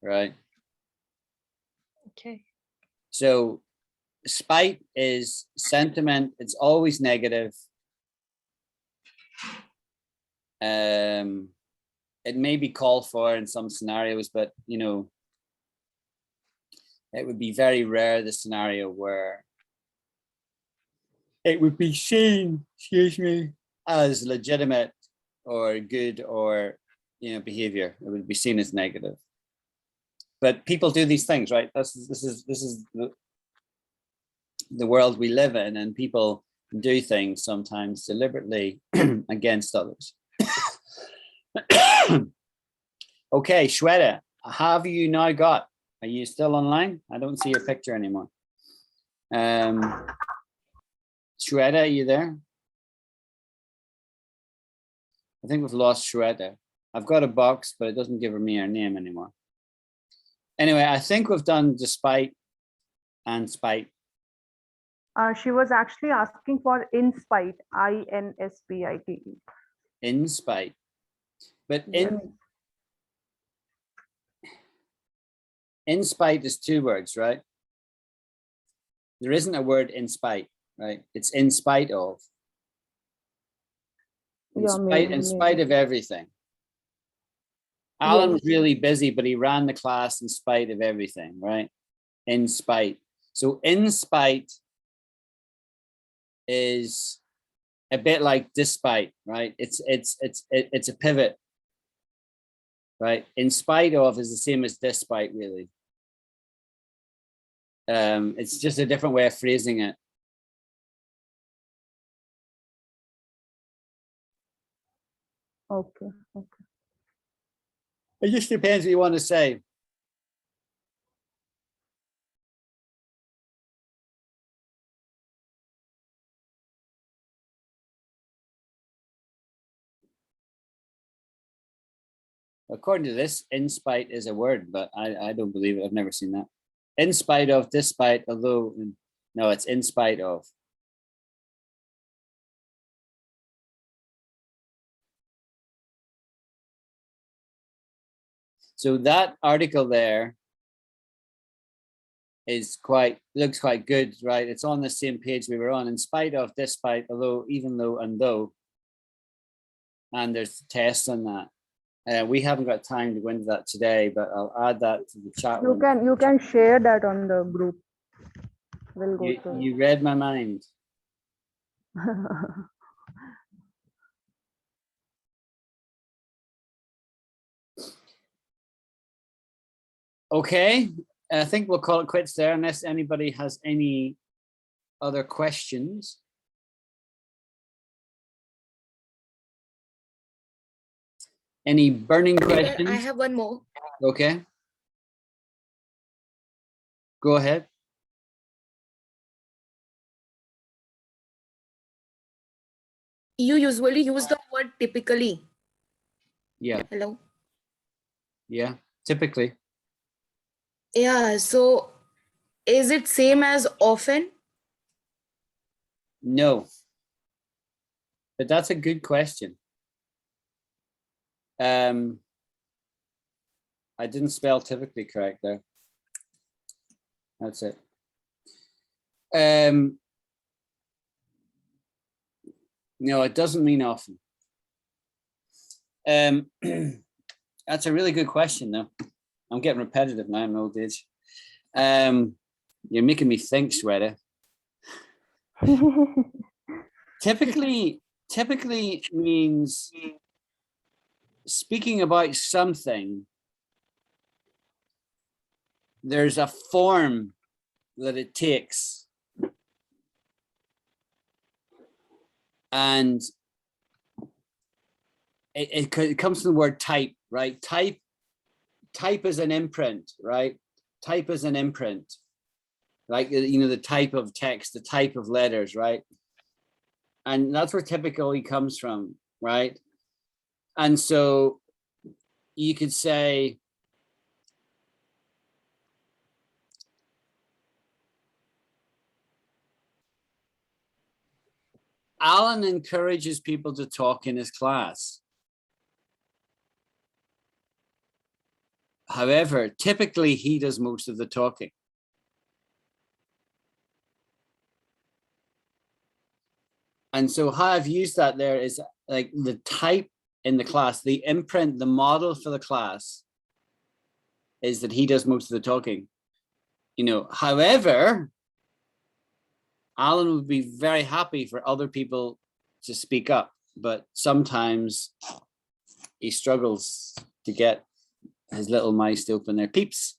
Right. Okay. So spite is sentiment. It's always negative. It may be called for in some scenarios, but it would be very rare the scenario where it would be seen, as legitimate or good or behavior. It would be seen as negative. But people do these things, right? This is the world we live in, and people do things sometimes deliberately against others. Okay, Shweta, have you now got? Are you still online? I don't see your picture anymore. Shweta, are you there? I think we've lost Shweta. I've got a box, but it doesn't give me her name anymore. Anyway, I think we've done despite and spite. She was actually asking for in spite, INSPITE. In spite. But in spite is two words, right? There isn't a word in spite, right? It's in spite of. In spite of everything. Alan was really busy, but he ran the class in spite of everything, right? In spite. So in spite is a bit like despite, right? It's a pivot, right? In spite of is the same as despite, really. It's just a different way of phrasing it. Okay. It just depends what you want to say. According to this, in spite is a word, but I don't believe it. I've never seen that. In spite of, despite, although, no, it's in spite of. So that article there is looks quite good, right? It's on the same page we were on. In spite of, despite, although, even though, and though. And there's tests on that. We haven't got time to go into that today, but I'll add that to the chat room. You can share that on the group. We'll go through. You read my mind. Okay, I think we'll call it quits there unless anybody has any other questions. Any burning questions? I have one more. Okay. Go ahead. You usually use the word typically. Yeah, Hello. yeah, typically. Yeah, so is it same as often? No. But that's a good question. I didn't spell typically correct there. That's it. No, it doesn't mean often. That's a really good question, though. I'm getting repetitive now in old age. You're making me think, Shweta. Typically means speaking about something. There's a form that it takes. And it comes from the word type, right? Type is an imprint, right? Type is an imprint. Like, you know, the type of text, the type of letters, right? And that's where typically comes from, right? And so you could say, Alan encourages people to talk in his class. However, typically he does most of the talking. And so how I've used that there is like the type in the class, the imprint, the model for the class is that he does most of the talking. You know, however, Alan would be very happy for other people to speak up, but sometimes he struggles to get his little mice to open their peeps.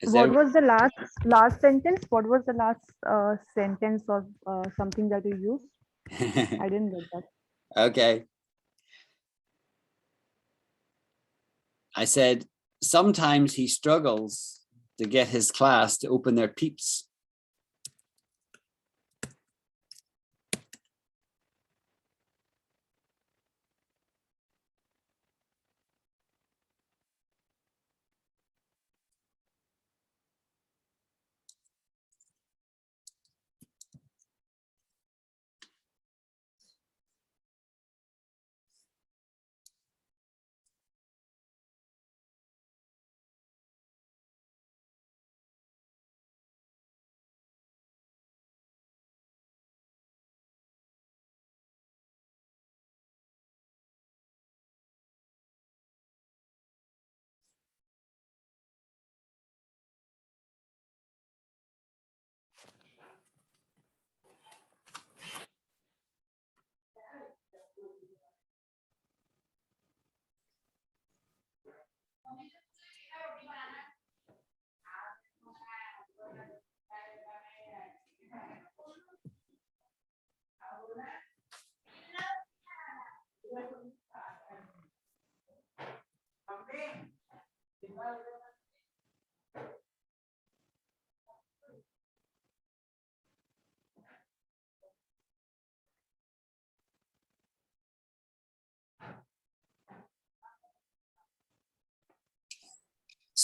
What was the last sentence? What was the last sentence of something that you used? I didn't get that. Okay. I said, sometimes he struggles to get his class to open their peeps.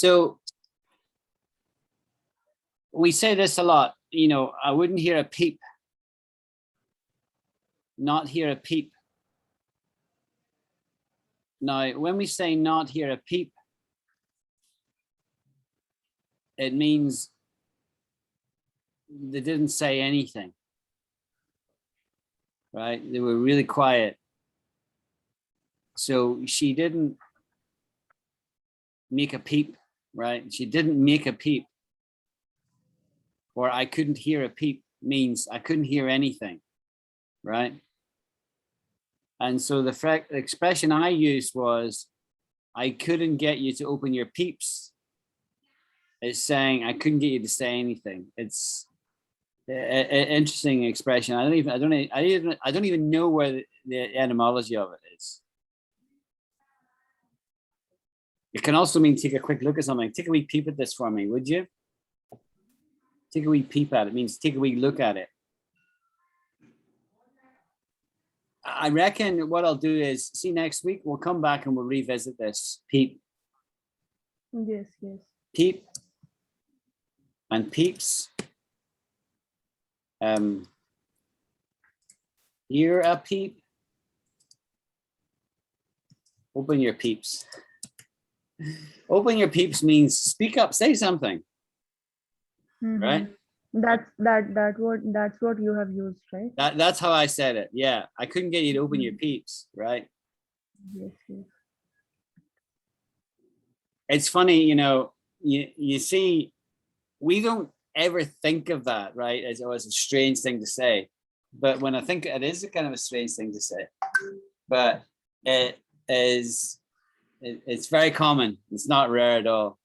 So we say this a lot, you know, I wouldn't hear a peep. Not hear a peep. Now, when we say not hear a peep, it means they didn't say anything, right? They were really quiet. So she didn't make a peep, right? She didn't make a peep. Or I couldn't hear a peep means I couldn't hear anything, right? And so the expression I used was, I couldn't get you to open your peeps. It's saying I couldn't get you to say anything. It's an interesting expression. I don't even know where the etymology of it is. It can also mean take a quick look at something. Take a wee peep at this for me, would you? Take a wee peep at it. It means take a wee look at it. I reckon what I'll do is, see, next week we'll come back and we'll revisit this. Peep. Yes, yes. Peep and peeps. Hear a peep. Open your peeps. Open your peeps means speak up, say something. Right? That's what you have used, right? That's how I said it. Yeah, I couldn't get you to open your peeps, right? Yes, yes. It's funny, you know, you see, we don't ever think of that, right? As a strange thing to say. But when I think it is a kind of a strange thing to say. But it's very common. It's not rare at all.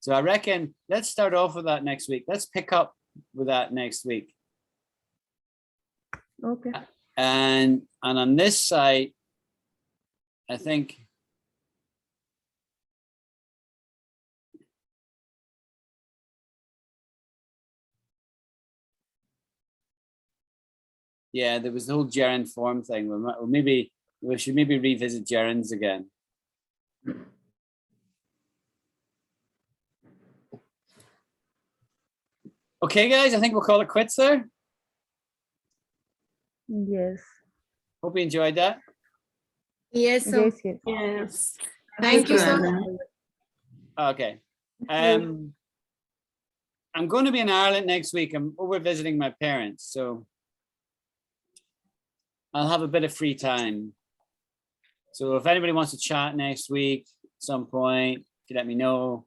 So I reckon let's start off with that next week. Let's pick up with that next week. Okay. And on this side, I think yeah, there was the whole gerund form thing. We should maybe revisit gerunds again. Okay, guys, I think we'll call it quits there. Yes. Hope you enjoyed that. Yes, sir. Yes, yes. Yes. Thank you, sir. Okay. I'm going to be in Ireland next week. I'm over visiting my parents, so I'll have a bit of free time. So if anybody wants to chat next week at some point, if you let me know,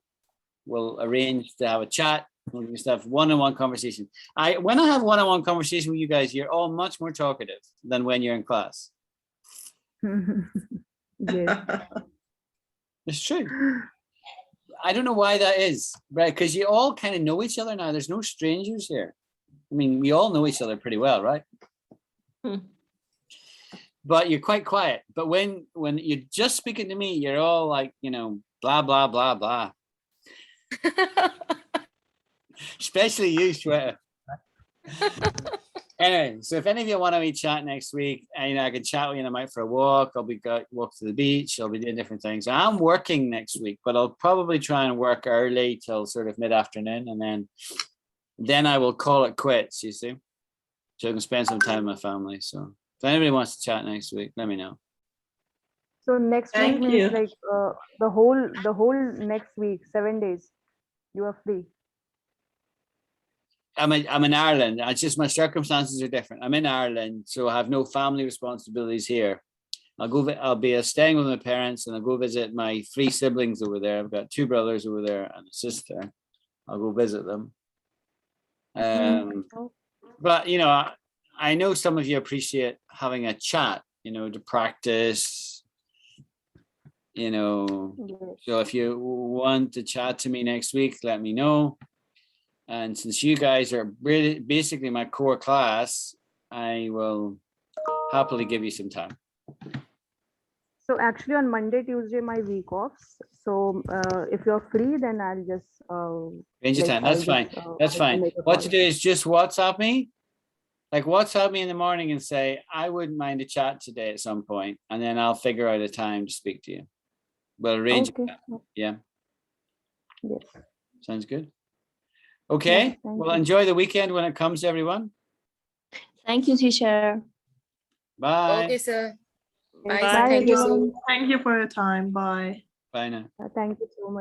we'll arrange to have a chat. We'll just have one-on-one conversation. When I have one-on-one conversation with you guys, you're all much more talkative than when you're in class. Yes. It's true. I don't know why that is, right? Because you all kind of know each other now. There's no strangers here. I mean, we all know each other pretty well, right? But you're quite quiet. But when you're just speaking to me, you're all like, you know, blah, blah, blah, blah. Especially you, Shweta. Anyway, so if any of you want to be chat next week, and, you know, I can chat with you. I'm out for a walk. I'll be walk to the beach. I'll be doing different things. I'm working next week, but I'll probably try and work early till sort of mid-afternoon, and then I will call it quits. You see, so I can spend some time with my family. So if anybody wants to chat next week, let me know. So next week Thank means you. like the whole next week, 7 days, you are free. I'm in Ireland. It's just my circumstances are different. I'm in Ireland, so I have no family responsibilities here. I'll be staying with my parents, and I'll go visit my 3 siblings over there. I've got 2 brothers over there and a sister. I'll go visit them. But you know, I know some of you appreciate having a chat, you know, to practice. You know, so if you want to chat to me next week, let me know. And since you guys are really basically my core class, I will happily give you some time. So actually on Monday, Tuesday, my week offs. So if you're free, then I'll just Range of time. That's fine. That's fine. What you do is just WhatsApp me. Like WhatsApp me in the morning and say, I wouldn't mind a chat today at some point, and then I'll figure out a time to speak to you. we'll arrange. Okay. Yeah, Yes. sounds good. Okay, thank well, you. enjoy the weekend when it comes, everyone. Thank you, teacher. Bye. Okay, sir. Bye, Bye. sir. Bye, Thank you, sir. everyone. Thank you for your time. Bye. Bye now. Thank you so much.